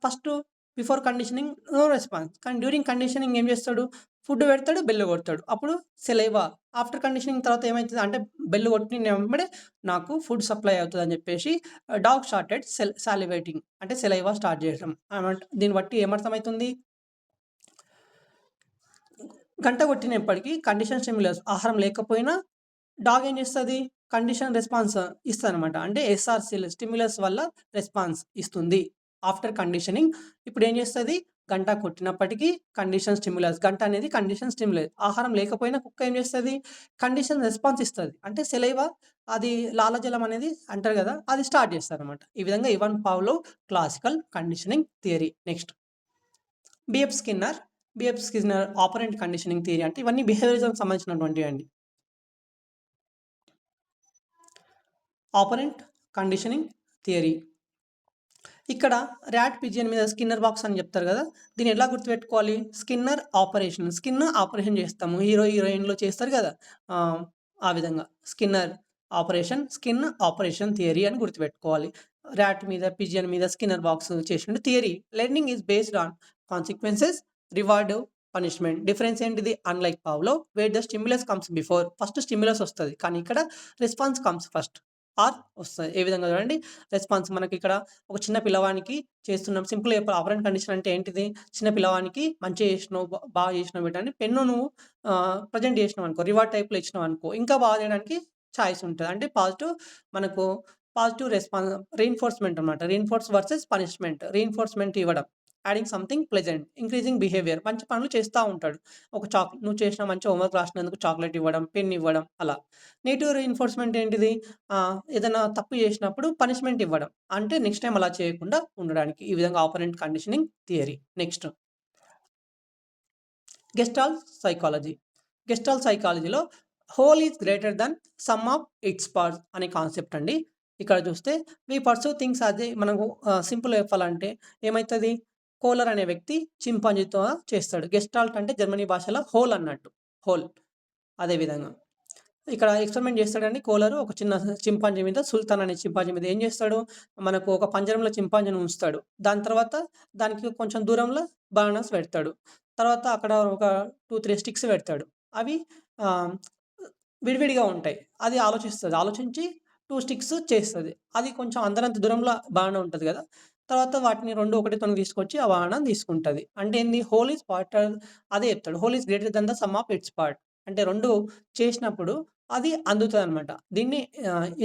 first before conditioning no response. కానీ డ్యూరింగ్ కండిషనింగ్ ఏం చేస్తాడు? ఫుడ్ పెడతాడు, బెల్ కొడతాడు. అప్పుడు సెలైవా. ఆఫ్టర్ కండిషనింగ్ తర్వాత ఏమైతుంది అంటే బెల్ కొట్టిన వెంబడే నాకు ఫుడ్ సప్లై అవుతుందని చెప్పేసి డాగ్ స్టార్టెడ్ సాలివేటింగ్, అంటే సెలైవా స్టార్ట్ చేయడం అనమాట. దీన్ని బట్టి ఏమర్థమవుతుంది? గంట కొట్టినప్పటికీ కండిషన్ స్టిమ్యులస్ ఆహారం లేకపోయినా డాగ్ ఏం చేస్తుంది? కండిషన్ రెస్పాన్స్ ఇస్తుందన్నమాట. అంటే ఎస్ఆర్‌సి స్టిమ్యులస్ వల్ల రెస్పాన్స్ ఇస్తుంది ఆఫ్టర్ కండిషనింగ్. ఇప్పుడు ఏం చేస్తుంది? గంట కొట్టినప్పటికీ కండిషన్ స్టిమ్యులస్. గంట అనేది కండిషన్ స్టిమ్యులస్. ఆహారం లేకపోయినా కుక్క ఏం చేస్తది? కండిషన్ రెస్పాన్స్ ఇస్తది. అంటే సెలైవా అది లాలజలం అనేది అంటారు గదా! అది స్టార్ట్ చేస్తదనమాట. ఈ విధంగా Ivan Pavlov classical conditioning theory. Next BF Skinner operant conditioning theory అంటే ఇవన్నీ బిహేవియరిజంకి సంబంధించినటువంటివండి. Operant conditioning theory. ఇక్కడ ర్యాట్ పిజియన్ మీద స్కిన్నర్ బాక్స్ అని చెప్తారు కదా! దీన్ని ఎలా గుర్తుపెట్టుకోవాలి? స్కిన్ ఆపరేషన్ చేస్తాము. హీరో, హీరోయిన్‌లో చేస్తారు కదా! ఆ విధంగా స్కిన్ ఆపరేషన్ థియరీ అని గుర్తుపెట్టుకోవాలి. ర్యాట్ మీద, పిజియన్ మీద స్కిన్నర్ బాక్స్ చేసిండు theory. Learning is based on consequences, reward, punishment. Difference ఏంటిది? Unlike Pavlov where the stimulus comes before. First stimulus వస్తది. కానీ ఇక్కడ రెస్పాన్స్ కమ్స్ ఫస్ట్. వస్తది. ఏ విధంగా చూడండి. రెస్పాన్స్ మనకిక్కడ ఒక చిన్న పిల్లవానికి చేస్తున్నాం. సింపుల్ ఆపరెంట్ కండిషన్ అంటే ఏంటిది? చిన్న పిల్లవానికి మంచిగా చేసినావు, బాగా చేసినావు బిడ్డ అని పెన్ను నువ్వు ప్రెజెంట్ చేసినావనుకో, రివార్డ్ టైప్‌లో ఇచ్చినావనుకో, ఇంకా బాగా చేయడానికి చాయిస్ ఉంటది. అంటే మనకు పాజిటివ్ రీఇన్ఫోర్స్‌మెంట్ అన్నమాట. Reinforce versus punishment. రీఇన్ఫోర్స్‌మెంట్ ఇవ్వడం. Adding something pleasant. Increasing behaviour. మంచి పనులు చేస్తా ఉంటాడు. నువ్వు చేసిన మంచి హోంవర్క్ రాసినందుకు చాక్లేట్ ఇవ్వడం, పెన్ ఇవ్వడం అలా. నెగెటివ్ రీఇన్ఫోర్స్‌మెంట్ ఏంటిది? ఏదైనా తప్పు చేసినప్పుడు పనిష్మెంట్ ఇవ్వడం. అంటే నెక్స్ట్ టైమ్ అలా చేయకుండా ఉండడానికి. ఈ విధంగా operant conditioning theory. Next gestalt సైకాలజీలో whole is greater than sum of its parts అనే కాన్సెప్ట్ అండి. ఇక్కడ చూస్తే వి పర్సూ థింగ్స్ అదే మనకు సింపుల్‌గా చెప్పాలంటే ఏమైతది? కోలర్ అనే వ్యక్తి చింపాంజీతో చేస్తాడు. గెస్టాల్ట్ అంటే జర్మనీ భాషలో హోల్ అన్నట్టు. హోల్. అదే విధంగా ఇక్కడ ఎక్స్‌పెరిమెంట్ చేస్తాడండి కోలరు. ఒక చిన్న చింపాంజీ మీద, సుల్తాన్ అనే చింపాంజీ మీద ఏం చేస్తాడు? మనకు ఒక పంజరంలో చింపాంజీని ఉంచుతాడు. దాని తర్వాత దానికి కొంచెం దూరంలో బనానాస్ పెడతాడు. తర్వాత అక్కడ ఒక 2, 3 స్టిక్స్ పెడతాడు. అవి ఆహ్, విడివిడిగా ఉంటాయి. అది ఆలోచిస్తది. ఆలోచించి 2 స్టిక్స్ చేస్తది. అది కొంచెం అందరంత దూరంలో బనానా ఉంటది గదా! తర్వాత వాటిని 2 ఒకటితోని తీసుకొచ్చి ఆ బనానాని తీసుకుంటది. అంటే ఏంది? హోల్ ఈజ్ పార్టర్ అదే చెప్తాడు. Whole is greater than the sum of its part. అంటే 2 చేసినప్పుడు అది అందుతదనమాట. దీన్ని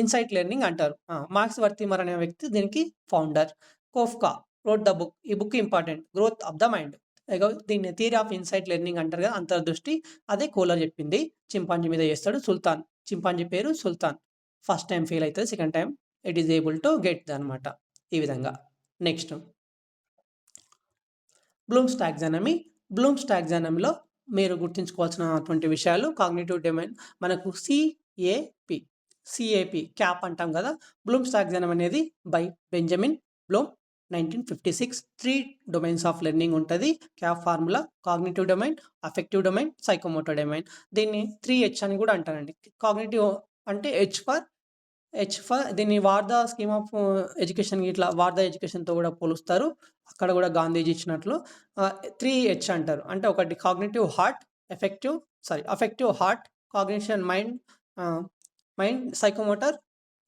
ఇన్‌సైట్ లెర్నింగ్ అంటారు. మార్క్స్ వర్తిమర్ అనే వ్యక్తి దీనికి founder. Koffka wrote the book. ఈ book important. Growth of the mind. దీన్ని థియరీ ఆఫ్ ఇన్‌సైట్ లెర్నింగ్ అంటారు కదా! అంతర్దృష్టి. అదే కోలర్ చెప్పింది. చింపాంజీ మీద చేస్తాడు. చింపాంజీ పేరు సుల్తాన్. ఫస్ట్ టైమ్ ఫెయిల్ అయితది. Second time it is able to get అనమాట. ఈ విధంగా. నెక్స్ట్ బ్లూమ్స్ టాక్సానమీలో మీరు గుర్తుంచుకోవాల్సినటువంటి విషయాలు కాగ్నిటివ్ డొమైన్ మనకు సిఏపి క్యాప్ అంటాం కదా! బ్లూమ్స్ టాక్సానమీ అనేది by Benjamin Bloom 1956 3 domains of learning ఉంటది. Cap formula cognitive domain, affective domain, psychomotor domain. దీన్ని 3H అని కూడా అంటారండి. కాగ్నిటివ్ అంటే దీన్ని వార్దా స్కీమ్ ఆఫ్ ఎడ్యుకేషన్ ఇట్లా వార్దా ఎడ్యుకేషన్‌తో కూడా పోలుస్తారు. అక్కడ కూడా గాంధీజీ ఇచ్చినట్లు 3H అంటారు. అంటే ఒకటి affective heart, cognition mind, psychomotor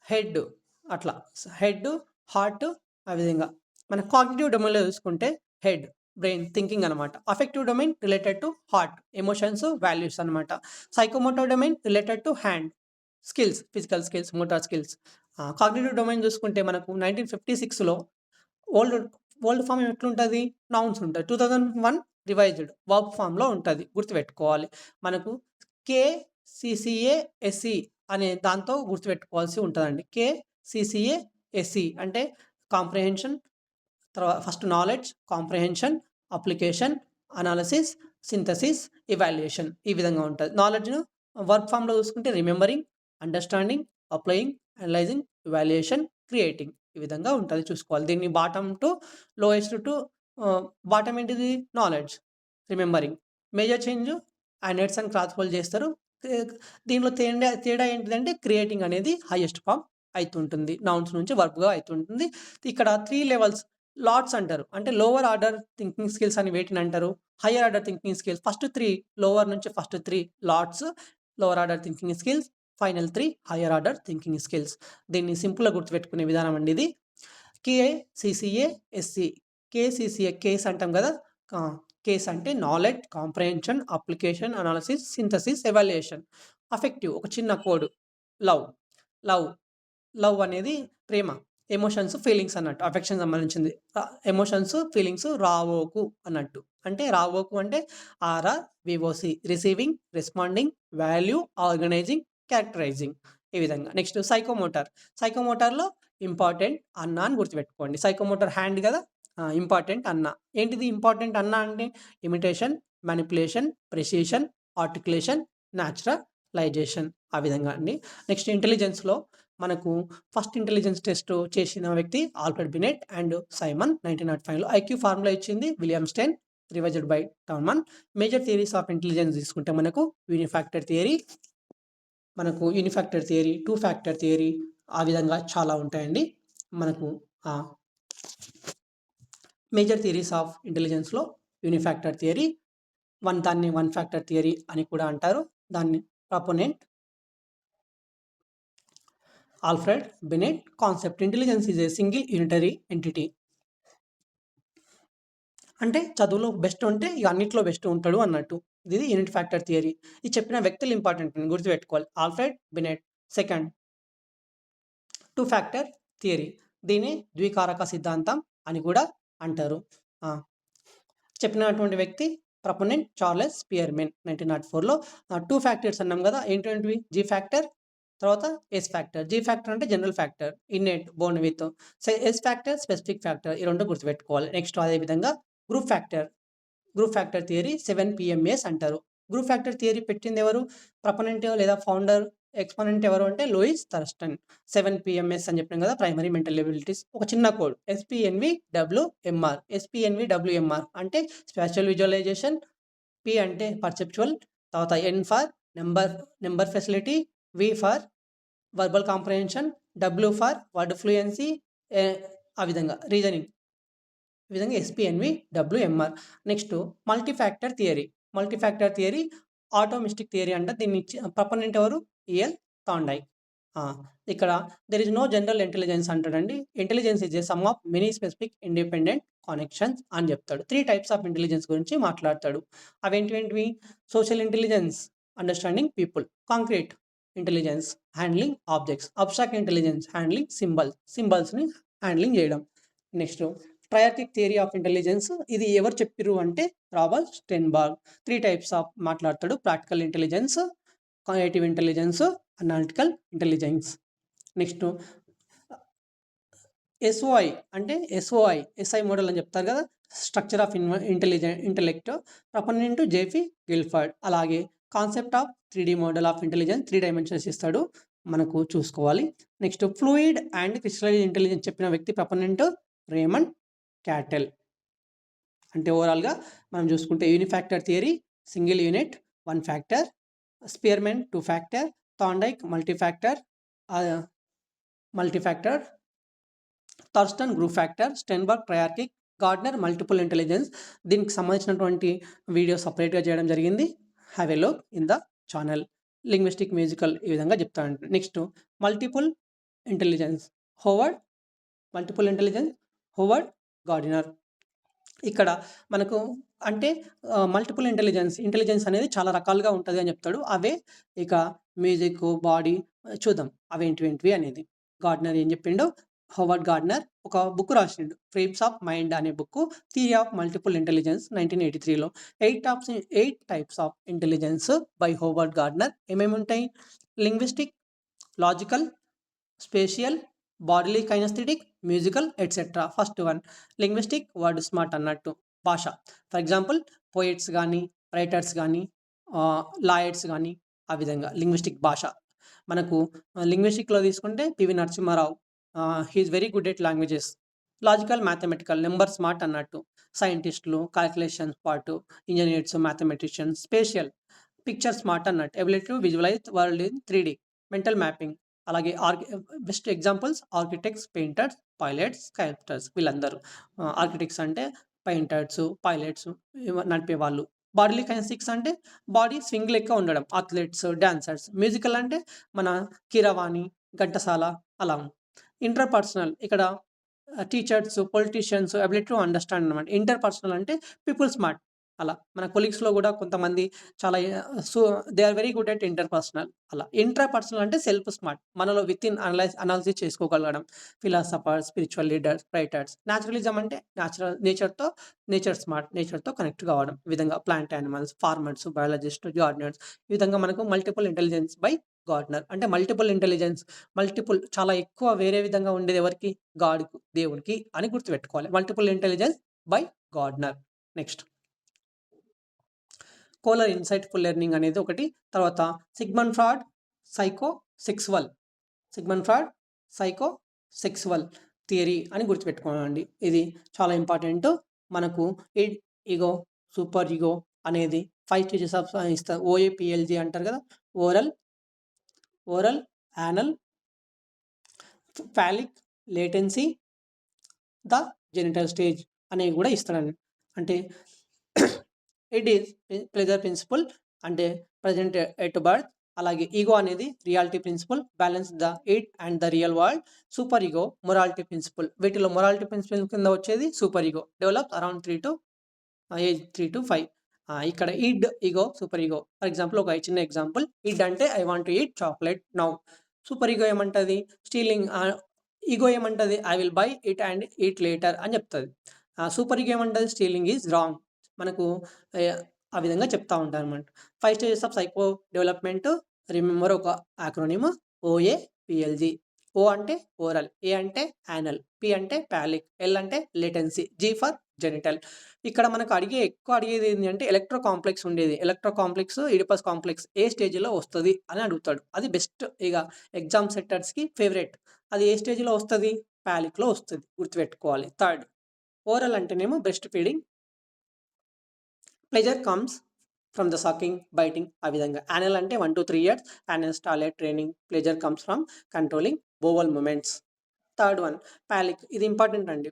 head అట్లా. హెడ్, హార్ట్ ఆ విధంగా. మన కాగ్నిటివ్ డొమైన్‌లో చూసుకుంటే హెడ్, బ్రెయిన్, థింకింగ్ అనమాట. Affective domain related to heart, emotions, values అనమాట. Psychomotor domain related to hand, physical skills, motor skills. Cognitive domain చూసుకుంటే మనకు 1956లో ఓల్డ్ ఓల్డ్ ఫార్మ్ ఎట్లుంటది? నౌన్స్ ఉంటది. 2001 రివైజ్డ్ వర్బ్ ఫార్మ్‌లో ఉంటది. గుర్తుపెట్టుకోవాలి. మనకు కేసీసీఏఎస్ఈ అనే దాంతో గుర్తుపెట్టుకోవాల్సి ఉంటదండి. కేసీసీఏఎస్ఈ అంటే comprehension, first knowledge, comprehension, application, analysis, synthesis, evaluation ఈ విధంగా ఉంటది. నాలెడ్జ్‌ను వర్బ్ ఫార్మ్‌లో చూసుకుంటే remembering, understanding, applying, analysing, evaluation, creating ఈ విధంగా ఉంటది చూసుకోవాలి. దీన్ని bottom to lowest to bottom ఏంటిది? Knowledge, remembering. Major change androids and cross hold చేస్తారు. దీనిలో తేడా ఏంటిదంటే క్రియేటింగ్ అనేది హైయెస్ట్ ఫార్మ్ అయితుంటుంది. నౌన్స్ నుంచి వర్బ్‌గా అయితుంటుంది. ఇక్కడ 3 లెవెల్స్ లాట్స్ అంటారు. అంటే లోవర్ ఆర్డర్ థింకింగ్ స్కిల్స్ అని వేటిని అంటారు? Higher order thinking skills. First 3 lower నుంచి first 3 LOTS lower order thinking skills. Final 3 higher order thinking skills. దీన్ని సింపుల్‌గా గుర్తుపెట్టుకునే విధానం అండి ఇది. కేసీసీఏఎస్ఈ. కేస్ అంటాం కదా! కేస్ అంటే knowledge, comprehension, application, analysis, synthesis, evaluation. Affective ఒక చిన్న కోడ్ లవ్. లవ్ అనేది ప్రేమ. ఎమోషన్స్, ఫీలింగ్స్ అన్నట్టు. అఫెక్షన్ సంబంధించింది. ఎమోషన్స్, ఫీలింగ్స్ రావోకు అన్నట్టు. అంటే రావోకు అంటే ఆర్ఆర్‌విఓసి receiving, responding, value, organising, characterising ఈ విధంగా. Next psychomotor. సైకోమోటర్‌లో ఇంపార్టెంట్, అన్న అని గుర్తుపెట్టుకోండి. సైకోమోటర్ హ్యాండ్ కదా! ఇంపార్టెంట్, అన్న. ఏంటిది ఇంపార్టెంట్ అన్న అంటే imitation, manipulation, precision, articulation, naturalisation ఆ విధంగా అండి. నెక్స్ట్ ఇంటెలిజెన్స్‌లో మనకు ఫస్ట్ ఇంటెలిజెన్స్ టెస్ట్ చేసిన వ్యక్తి ఆల్ఫ్రెడ్ బినెట్ అండ్ సైమన్ 1905లో. ఐక్యూ ఫార్ములా ఇచ్చింది William Stein, revised by Terman. Major theories of intelligence తీసుకుంటే మనకు యూనిఫాక్టర్ థియరీ, మనకు unifactor theory, two factor theory ఆ విధంగా చాలా ఉంటాయండి. మనకు మేజర్ థియరీస్ ఆఫ్ ఇంటెలిజెన్స్‌లో యూనిఫాక్టర్ థియరీ, దాన్ని వన్ ఫ్యాక్టర్ థియరీ అని కూడా అంటారు. దాన్ని proponent Alfred Binet. Concept intelligence is a single unitary entity. అంటే చదువులో బెస్ట్ ఉంటే ఇక అన్నిట్లో బెస్ట్ ఉంటాడు అన్నట్టు. ఇది యూనిట్ ఫ్యాక్టర్ థియరీ. ఈ చెప్పిన వ్యక్తులు ఇంపార్టెంట్ అండి, గుర్తుపెట్టుకోవాలి. Alfred Binet. Second two factor theory. దీన్ని ద్వికారక సిద్ధాంతం అని కూడా అంటారు. చెప్పినటువంటి వ్యక్తి ప్రపోనెంట్ చార్లెస్ స్పియర్మెన్ 1904లో. టూ ఫ్యాక్టర్స్ అన్నాం కదా, ఏంటంటివి? జీ ఫ్యాక్టర్, తర్వాత ఎస్ ఫ్యాక్టర్. జీ ఫ్యాక్టర్ అంటే general factor, innate, born with. S factor specific factor. ఈ రెండు గుర్తుపెట్టుకోవాలి. నెక్స్ట్ అదేవిధంగా group factor. Group factor theory 7 PMS అంటారు. గ్రూప్ ఫ్యాక్టర్ థియరీ పెట్టింది ఎవరు? ప్రపోనెంట్ లేదా ఫౌండర్, ఎక్స్పోనెంట్ ఎవరు అంటే లూయిస్ థర్స్టన్. 7 PMS అని చెప్పినాం కదా, ప్రైమరీ మెంటల్ ఎబిలిటీస్. ఒక చిన్న కోడ్ SPNVWMR. SPNVWMR అంటే స్పాషియల్ విజువలైజేషన్, P అంటే పర్సెప్చువల్, తర్వాత N for number facility, V for verbal comprehension, W for word fluency, ఆ విధంగా రీజనింగ్. ఈ విధంగా SPNVWMR. Next multifactor theory. Multifactor theory atomistic theory అంటే దీన్ని ప్రపోనెంట్ ఎవరు? EL Thorndike. ఇక్కడ there is no general intelligence అంటాడండి. Intelligence is a sum of many specific independent connections అని చెప్తాడు. 3 టైప్స్ ఆఫ్ ఇంటెలిజెన్స్ గురించి మాట్లాడతాడు. అవేంటివి? Social intelligence, understanding people. Concrete intelligence, handling objects. Abstract intelligence, handling సింబల్స్ని handling చేయడం. Next triarchic theory of intelligence. ఇది ఎవరు చెప్పిర్రు అంటే రాబర్ట్ స్టెన్బర్గ్. 3 టైప్స్ ఆఫ్ మాట్లాడతాడు. Practical intelligence, creative intelligence, analytical intelligence. Next SOI అంటే SI మోడల్ అని చెప్తారు కదా, structure of intellect. Proponent JP Guilford. అలాగే concept of 3D model of intelligence, 3 dimensions ఇస్తాడు, మనకు చూసుకోవాలి. Next fluid and crystallised intelligence చెప్పిన వ్యక్తి ప్రపోనెంట్ రేమండ్ క్యాటెల్. అంటే ఓవరాల్గా మనం చూసుకుంటే unifactor theory single unit, 1 factor. Spearman 2 factor. Thorndike multifactor. Thurstone group factor. Sternberg triarchic. Gardner multiple intelligence. దీనికి సంబంధించినటువంటి వీడియో సపరేట్గా చేయడం జరిగింది. Have a look in the channel. Linguistic, musical ఈ విధంగా చెప్తాను. Next multiple intelligence. Howard Gardner. ఇక్కడ మనకు అంటే మల్టిపుల్ ఇంటెలిజెన్స్ అనేది చాలా రకాలుగా ఉంటుంది అని చెప్తాడు. అవే ఇక మ్యూజిక్, బాడీ చూద్దాం అవేంటివి అనేది. గార్డినర్ ఏం చెప్పిండు? హోవర్డ్ గార్డినర్ ఒక బుక్ రాసిండు, ఫ్రేమ్స్ ఆఫ్ మైండ్ అనే book. Theory of multiple intelligence 1983లో. 8 types of intelligence by Howard Gardner. ఏమేమి ఉంటాయి? Linguistic, logical, spatial, bodily kinaesthetic, musical etcetera. First one linguistic, word smart అన్నట్టు, భాష. ఫర్ ఎగ్జాంపుల్ పోయిట్స్ కానీ, writers కానీ, lawyers కానీ, ఆ విధంగా లింగ్విస్టిక్ భాష. మనకు లింగ్విస్టిక్లో తీసుకుంటే PV Narasimha Rao, he is very good at languages. Logical, mathematical, number smart అన్నట్టు, సైంటిస్టులు, calculation part, engineers, mathematicians. Spatial, picture smart అన్నట్టు, ability to visualise world in 3D. Mental mapping. అలాగే best examples architects, painters, pilots, sculptors. వీళ్ళందరూ architects అంటే painters, pilots, నడిపే వాళ్ళు. Bodily కైనెస్టిక్స్ అంటే body swing లెక్క ఉండడం, అథ్లెట్స్, డాన్సర్స్. మ్యూజికల్ అంటే మన కీరవాణి, ఘంటసాల అలా. ఇంటర్పర్సనల్ ఇక్కడ teachers, politicians, ability to understand అనమాట. ఇంటర్పర్సనల్ అంటే పీపుల్ స్మార్ట్, అలా మన కొలీగ్స్‌లో గూడా కొంతమంది చాలా so they are very good at interpersonal అలా. ఇంట్రాపర్సనల్ అంటే సెల్ఫ్ స్మార్ట్. మనలో వితిన్ అనాలిసిస్ చేసుకోగలగడం. Philosophers, spiritual leaders, writers. Naturalism అంటే నేచర్‌తో కనెక్ట్ కావడం. ఈ విధంగా plant animals, farmers, biologist, gardeners ఈ విధంగా మనకు మల్టిపుల్ ఇంటెలిజెన్స్ బై గార్డెనర్. అంటే మల్టిపుల్ చాలా ఎక్కువ వేరే విధంగా ఉండేది ఎవరికి? గాడ్‌కు, దేవునికి అని గుర్తుపెట్టుకోవాలి. Multiple intelligence by gardener. Next colour insightful learning అనేది ఒకటి. తర్వాత Sigmund fraud psycho sexual Sigmund fraud psycho sexual theory అని గుర్తుపెట్టుకోవాలండి. ఇది చాలా ఇంపార్టెంట్. మనకు ఈగో, సూపర్ ఈగో అనేది 5 స్టేజెస్ ఆఫ్ ఓఏపీఎల్జీ అంటారు కదా! Oral, anal, phallic, latency, the genital stage అనేవి కూడా ఇస్తాడండి. అంటే ఇట్ ఈస్ ప్లెజర్ ప్రిన్సిపల్ అంటే ప్రెజెంట్ ఎట్ బర్త్. అలాగే ఈగో అనేది reality principle, balance the id and the real world. Superego morality principle. వీటిలో మొరాలిటీ ప్రిన్సిపల్ కింద వచ్చేది superego. Develop around 3 to 5. ఇక్కడ ego, superego. For example ఒక చిన్న example. అంటే I want to eat chocolate now. Superego ఏమంటది? Stealing. Ego ఏమంటది? I will buy it and eat later అని చెప్తది. సూపర్ ఈగో ఏమంటది? Stealing is wrong. మనకు ఆ విధంగా చెప్తా ఉంటారనమాట. 5 stages of psycho development. Remember ఒక యాక్రోనిమ్ ఓఏపీఎల్జీ. ఓ అంటే ఓరల్, ఏ అంటే యానల్, పి అంటే పాలిక్, ఎల్ అంటే లేటెన్సీ, జీ ఫర్ జెనిటల్. ఇక్కడ మనకు ఎక్కువ అడిగేది ఏంది అంటే ఎలక్ట్రో కాంప్లెక్స్ ఉండేది. ఎలక్ట్రో కాంప్లెక్స్, ఇడిపస్ కాంప్లెక్స్ ఏ స్టేజ్‌లో వస్తది అని అడుగుతాడు. అది బెస్ట్ ఇగ ఎగ్జామ్ సెట్టర్స్‌కి ఫేవరెట్. అది ఏ స్టేజ్‌లో వస్తది? పాలిక్‌లో వస్తది. గుర్తుపెట్టుకోవాలి. థర్డ్ ఓరల్ అంటేనేమో breast feeding. Pleasure comes from the sucking, biting ఆ విధంగా. యానల్ అంటే 1-3 years. Anal toilet training. Pleasure comes from controlling bowel movements. Third one phallic. ఇది ఇంపార్టెంట్ అండి.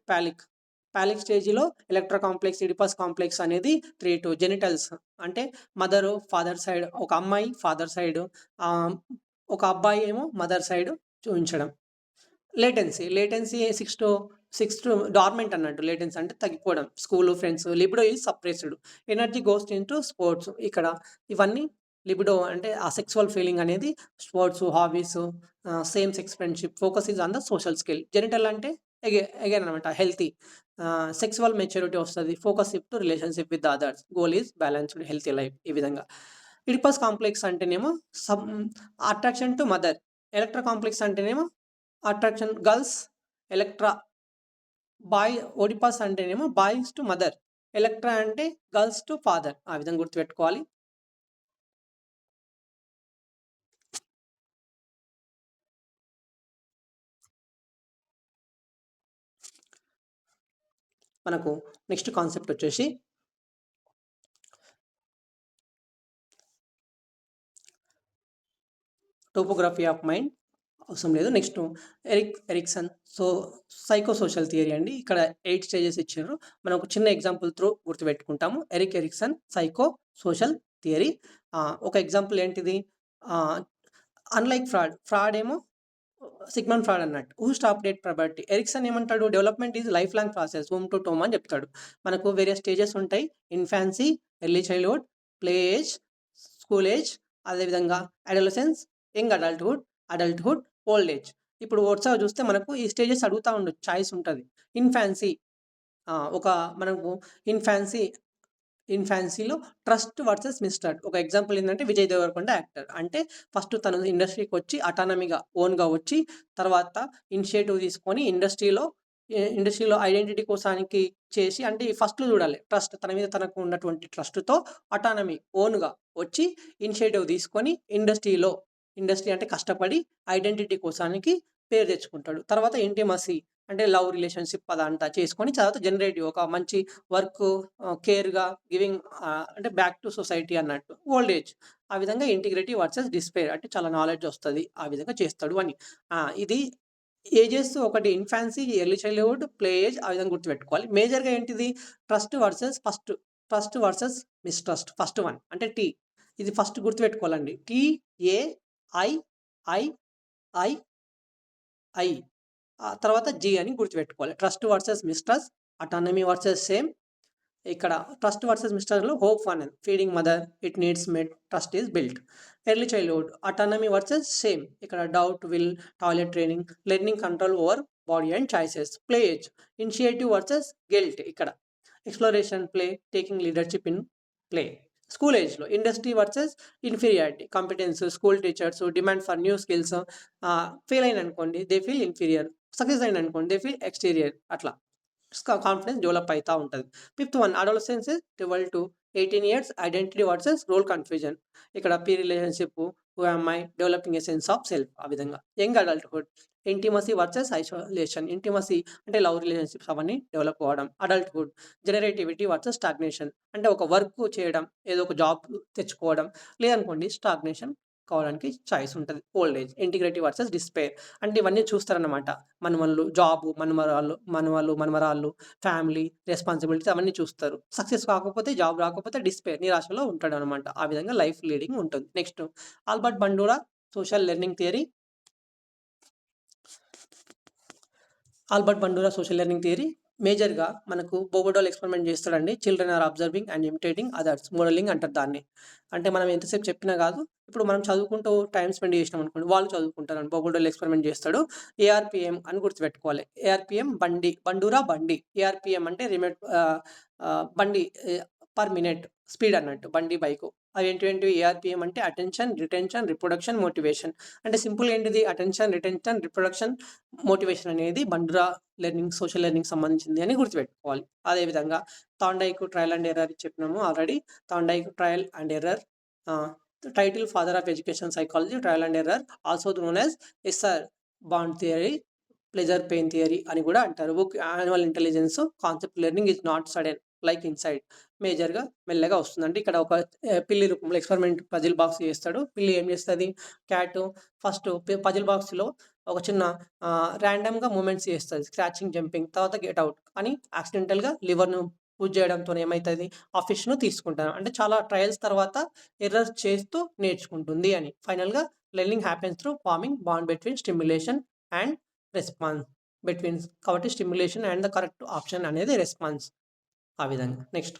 పాలిక్ స్టేజ్‌లో ఎలక్ట్రో కాంప్లెక్స్, ఇడిపస్ కాంప్లెక్స్ అనేది 3 జెనిటల్స్ అంటే మదరు, ఫాదర్ సైడ్ ఒక అమ్మాయి ఫాదర్ సైడ్, ఒక అబ్బాయి ఏమో మదర్ సైడ్ చూయించడం. లేటెన్సీ 6 to డార్మెంట్ అన్నట్టు. లేటెన్సీ అంటే తగ్గిపోవడం. School, friends. Libido is suppressed. Energy goes into sports. ఇక్కడ ఇవన్నీ లిబిడో అంటే ఆ సెక్సువల్ ఫీలింగ్ అనేది sports, hobbies, same sex friendship. Focus is on the social skill. Genital అంటే అగైన్ అనమాట హెల్తీ. సెక్సువల్ మెచ్యూరిటీ వస్తది. Focus to relationship with others. Goal is balanced healthy life. ఈ విధంగా. ఇడిపస్ కాంప్లెక్స్ అంటేనేమో attraction to mother. ఎలక్ట్రా complex అంటేనేమో attraction girls. ఎలక్ట్రా Oedipus అంటేనేమో boys to mother. ఎలక్ట్రా అంటే girls to father. ఆ విధంగా గుర్తుపెట్టుకోవాలి. మనకు నెక్స్ట్ కాన్సెప్ట్ వచ్చేసి టోపోగ్రఫీ ఆఫ్ మైండ్ అవసరం లేదు. Next Erikson psycho social theory అండి. ఇక్కడ 8 స్టేజెస్ ఇచ్చారు. మనం ఒక చిన్న ఎగ్జాంపుల్ త్రూ గుర్తుపెట్టుకుంటాము. Erikson psycho social theory. ఒక ఎగ్జాంపుల్ ఏంటిది? అన్‌లైక్ ఫ్రాడ్ ఏమో సిగ్మండ్ ఫ్రాడ్ అన్నట్టు. Who stopped at puberty. Erikson ఏమంటాడు? Development is life long process. Womb to tomb అని చెప్తాడు. మనకు వేరియస్ స్టేజెస్ ఉంటాయి. Infancy, early childhood, play age, school age, అదేవిధంగా adolescence, young adulthood, old age. ఇప్పుడు వరుసగా చూస్తే మనకు ఈ స్టేజెస్ అడుగుతా ఉండొచ్చు. చాయిస్ ఉంటది. ఇన్ఫాన్సీ ఒక మనకు ఇన్ఫాన్సీలో ట్రస్ట్ వర్సెస్ మిస్‌ట్రస్ట్. ఒక ఎగ్జాంపుల్ ఏందంటే 'విజయ్ దేవరకొండ' యాక్టర్. అంటే ఫస్ట్ తను ఇండస్ట్రీకొచ్చి అటానమీగా ఓన్‌గా వచ్చి తర్వాత ఇనిషియేటివ్ తీసుకొని ఇండస్ట్రీలో ఐడెంటిటీ కోసానికి చేసి అంటే ఫస్ట్‌లో చూడాలి. ట్రస్ట్ తన మీద తనకు ఉన్నటువంటి ట్రస్ట్‌తో అటానమీ ఓన్‌గా వచ్చి ఇనిషియేటివ్ తీసుకొని ఇండస్ట్రీ అంటే కష్టపడి ఐడెంటిటీ కోసానికి పేరు తెచ్చుకుంటాడు. తర్వాత ఇంటిమసీ అంటే లవ్ రిలేషన్‌షిప్ అదంతా చేసుకొని తర్వాత జనరేటివ్ ఒక మంచి వర్క్, కేర్‌గా గివింగ్, అంటే బ్యాక్ టు సొసైటీ అన్నట్టు. ఓల్డ్ ఏజ్ ఆ విధంగా ఇంటిగ్రిటీ వర్సెస్ డిస్పేర్ అంటే చాలా నాలెడ్జ్ వస్తది. ఆ విధంగా చేస్తాడు అని. ఇది ఏజెస్ ఒకటి infancy, early childhood, play age ఆ విధంగా గుర్తుపెట్టుకోవాలి. మేజర్‌గా ఏంటిది? Trust versus mistrust first one అంటే టీ. ఇది ఫస్ట్ గుర్తుపెట్టుకోవాలండి. TAIII తర్వాత జీ అని గుర్తుపెట్టుకోవాలి. Trust versus mistrust, autonomy versus shame, ఇక్కడ ట్రస్ట్ వర్సెస్ మిస్టర్లో hope from feeding mother it needs met trust is built. Early childhood autonomy versus shame ఇక్కడ doubt will toilet training learning control over body and choices. Play age initiative versus guilt ఇక్కడ exploration play taking leadership in play. School ఏజ్లో industry versus inferiority competence school teachers demand for new skills. Fail అయిన అనుకోండి they feel inferior, success అయిన అనుకోండి they feel exterior. అట్లా confidence develop అవుతూ ఉంటుంది. Fifth one adolescence 12 to 18 years identity versus role confusion. ఇక్కడ peer relationship who am I developing a sense of self ఆ విధంగా. Young adulthood intimacy versus isolation. Intimacy అంటే love relationships అవన్నీ develop అవ్వడం. Adulthood జనరేటివిటీ versus stagnation అంటే ఒక work చేయడం ఏదో ఒక జాబ్ తెచ్చుకోవడం లేదనుకోండి స్టాగ్నేషన్ కావడానికి ఛాయిస్ ఉంటుంది. Old age integrity versus despair అంటే ఇవన్నీ చూస్తారన్నమాట. మనవళ్ళు జాబు మనవరాళ్ళు ఫ్యామిలీ రెస్పాన్సిబిలిటీస్ అవన్నీ చూస్తారు. సక్సెస్ కాకపోతే జాబ్ రాకపోతే డిస్పేర్ నిరాశలో ఉంటాడు అనమాట. ఆ విధంగా లైఫ్ లీడింగ్ ఉంటుంది. Next Albert Bandura social learning theory. Albert Bandura social learning theory మేజర్గా మనకు బోగోడోల్ ఎక్స్పెరిమెంట్ చేస్తాడండి. Children are observing and imitating others modelling అంటారు దాన్ని. అంటే మనం ఎంతసేపు చెప్పినా కాదు, ఇప్పుడు మనం చదువుకుంటూ టైం స్పెండ్ చేసినాం అనుకోండి వాళ్ళు చదువుకుంటారు. బోగోడోల్ ఎక్స్పెరిమెంట్ చేస్తాడు. ఏఆర్పిఎం అని గుర్తుపెట్టుకోవాలి. ఏఆర్పిఎం బండూరా బండి. ఏఆర్పిఎం అంటే బండి పర్ మినిట్ స్పీడ్ అన్నట్టు బండి బైకు. అవి ఏంటివి ఏఆర్పిఎం అంటే అటెన్షన్ రిటెన్షన్ రిప్రొడక్షన్ మోటివేషన్. అంటే సింపుల్ ఏంటిది అటెన్షన్ రిటెన్షన్ రిప్రొడక్షన్ మోటివేషన్ అనేది బండురా లెర్నింగ్ సోషల్ లెర్నింగ్ సంబంధించింది అని గుర్తుపెట్టుకోవాలి. అదేవిధంగా థాండైక్ ట్రయల్ అండ్ ఎర్రర్ చెప్పినాము already. Thorndike trial and error title father of education psychology trial and error also known as SR bond theory pleasure pain theory అని కూడా అంటారు. Book annual intelligence concept learning is not sudden like inside మేజర్గా మెల్లగా వస్తుంది. అంటే ఇక్కడ ఒక పిల్లి రూపంలో ఎక్స్పెరిమెంట్ పజిల్ బాక్స్ చేస్తాడు. పిల్లి ఏం చేస్తుంది క్యాట్ ఫస్ట్ పజిల్ బాక్స్లో ఒక చిన్న ర్యాండమ్గా మూమెంట్స్ చేస్తుంది స్క్రాచింగ్ జంపింగ్ తర్వాత గెట్ అవుట్ అని యాక్సిడెంటల్గా లివర్ను పూజ చేయడంతో ఏమవుతుంది ఆ ఫిష్ను తీసుకుంటాను. అంటే చాలా ట్రయల్స్ తర్వాత ఎర్రర్స్ చేస్తూ నేర్చుకుంటుంది అని. ఫైనల్గా learning happens through forming bond between stimulation and response between. కాబట్టి stimulation and the correct option అనేది రెస్పాన్స్ ఆ విధంగా. నెక్స్ట్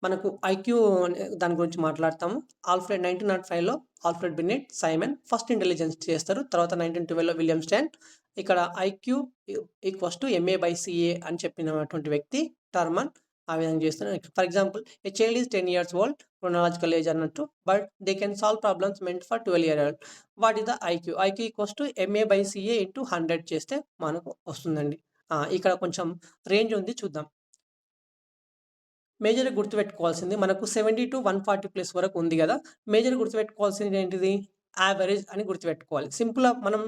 మనకు ఐక్యూ దాని గురించి మాట్లాడతాము. 1905లో Alfred Binet Simon first intelligence చేస్తారు. తర్వాత 1912లో విలియం స్టాన్. ఇక్కడ ఐక్యూ ఈక్వల్స్ టు MA/CA అని చెప్పినటువంటి వ్యక్తి టర్మన్ ఆ విధంగా చేస్తున్నారు. For example a child is 10 years old chronological age అన్నట్టు but they can solve problems meant for 12 years old. What is the IQ? IQ equals to MA/CA into 100 చేస్తే మనకు వస్తుందండి. ఇక్కడ కొంచెం రేంజ్ ఉంది చూద్దాం. మేజర్‌గా గుర్తుపెట్టుకోవాల్సింది మనకు 70-140 వరకు ఉంది గదా! మేజర్‌గా గుర్తుపెట్టుకోవాల్సింది ఏంటిది? యావరేజ్ అని గుర్తుపెట్టుకోవాలి. సింపుల్‌గా మనం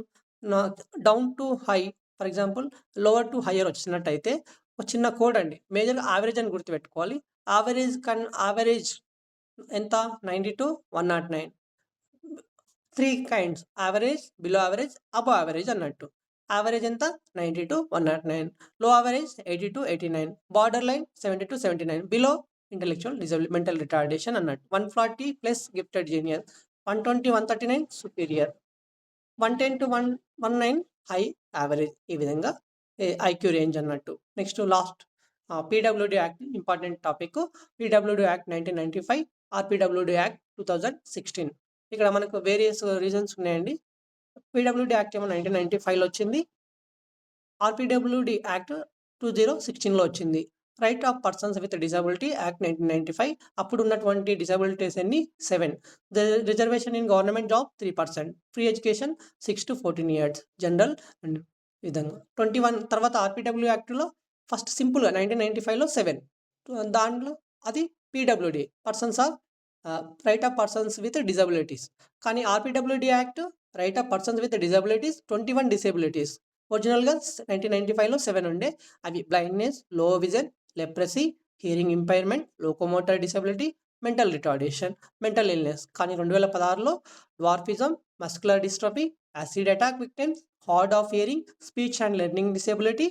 down to high for example lower to hire వచ్చినట్టయితే ఒక చిన్న కోడ్ అండి. మేజర్‌గా యావరేజ్ అని గుర్తుపెట్టుకోవాలి. యావరేజ్ ఎంత 90-109. 3 kinds average, below average, above average అన్నట్టు. యావరేజ్ ఎంత 90-109, low average 80-89, borderline 70-79, below intellectual mental retardation అన్నట్టు. 140+ gifted genius, 120-139 superior, 110-119 high average. ఈ విధంగా ఐక్యూ రేంజ్ అన్నట్టు. Next last PWD act important topic. PWD act 1995, RPWD act 2016. ఇక్కడ మనకు various reasons ఉన్నాయండి. PWD act ఏమో 1995లో వచ్చింది. ఆర్పీడబ్ల్యూడీ యాక్ట్ 2016లో వచ్చింది. Right of persons with disability act 1995. అప్పుడు ఉన్నటువంటి డిజబిలిటీస్ అన్ని 7. Reservation in government job 3%. Free education 6-14 years general and విధంగా. 21 తర్వాత ఆర్పీడబ్ల్యూ యాక్ట్లో ఫస్ట్ సింపుల్గా 1995లో 7 దాంట్లో అది PWD persons of right of persons with disabilities. కానీ RPWD act right of persons with disabilities 21 disabilities. ఒరిజినల్గా 1995లో 7 ఉండే. అవి blindness, low vision, leprosy, hearing impairment, locomotor disability, mental retardation, mental illness. కానీ 2016లో dwarfism, muscular dystrophy, acid attack victims, hard of hearing, speech and learning disability.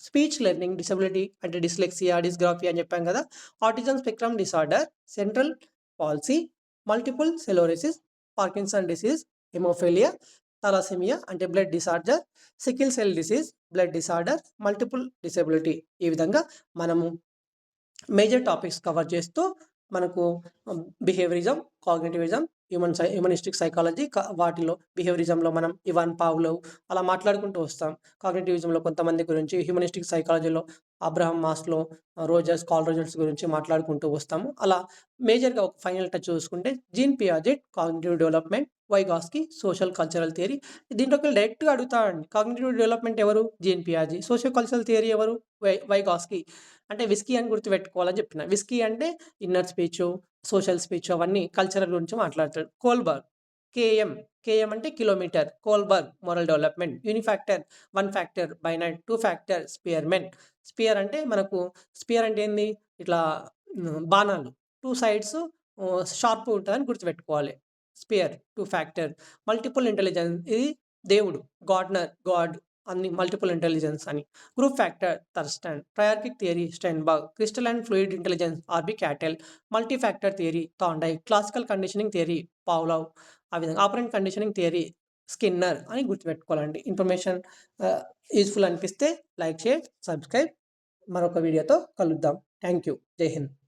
Speech learning disability అంటే dyslexia, dysgraphia అని చెప్పాం కదా. Autism spectrum disorder, central palsy, multiple సెలోరిసిస్, Parkinson disease, haemophilia, thalassemia అంటే blood disorder, sickle cell disease, blood disorder, multiple disability. ఈ విధంగా మనము major topics cover చేస్తూ మనకు బిహేవియరిజం, కాగ్నిటివిజం, హ్యూమనిస్టిక్ సైకాలజీ వాటిలో బిహేవియరిజంలో మనం ఇవాన్ పావ్లోవ్ అలా మాట్లాడుకుంటూ వస్తాం. కాగ్నిటివిజంలో కొంతమంది గురించి, హ్యూమనిస్టిక్ సైకాలజీలో Abraham Maslow, Rogers, Carl Rogers గురించి మాట్లాడుకుంటూ వస్తాము. అలా మేజర్‌గా ఒక ఫైనల్ టచ్ చూసుకుంటే Jean Piaget cognitive development, Vygotsky social cultural theory. దీంట్లోకెళ్ళి డైరెక్ట్‌గా అడుగుతాడండి. కాగ్నిటివ్ డెవలప్‌మెంట్ ఎవరు? జీన్ పియాజె. సోషియో కల్చరల్ థియరీ ఎవరు? వైగాస్కీ. అంటే విస్కీ అని గుర్తుపెట్టుకోవాలని చెప్పిన. విస్కీ అంటే ఇన్నర్ స్పీచు, సోషల్ స్పీచ్ అవన్నీ కల్చరల్ గురించి మాట్లాడతాడు. Kohlberg KM. కేఎం అంటే kilometre. Kohlberg moral development. Unifactor, 1 factor, Binet, 2 factor, Spearman. Spear అంటే మనకు స్పియర్ అంటే ఏంది? ఇట్లా బాణాలు. 2 సైడ్స్ షార్ప్ ఉంటదని గుర్తుపెట్టుకోవాలి. Spear 2 factor. మల్టిపుల్ ఇంటెలిజెన్స్ ఇది దేవుడు. గాడ్ అన్ని మల్టిపుల్ ఇంటెలిజెన్స్ అని. Group factor Thurstone. Triarchic theory Sternberg. Crystal and fluid intelligence RB Cattell. Multi factor theory Thorndike. Classical conditioning theory Pavlov. ఆ విధంగా ఆపరెంట్ కండిషనింగ్ థియరీ స్కిన్నర్ అని గుర్తుపెట్టుకోవాలండి. Information useful అనిపిస్తే like, share, subscribe. మరొక వీడియోతో కలుద్దాం. Thank you. జై హింద్.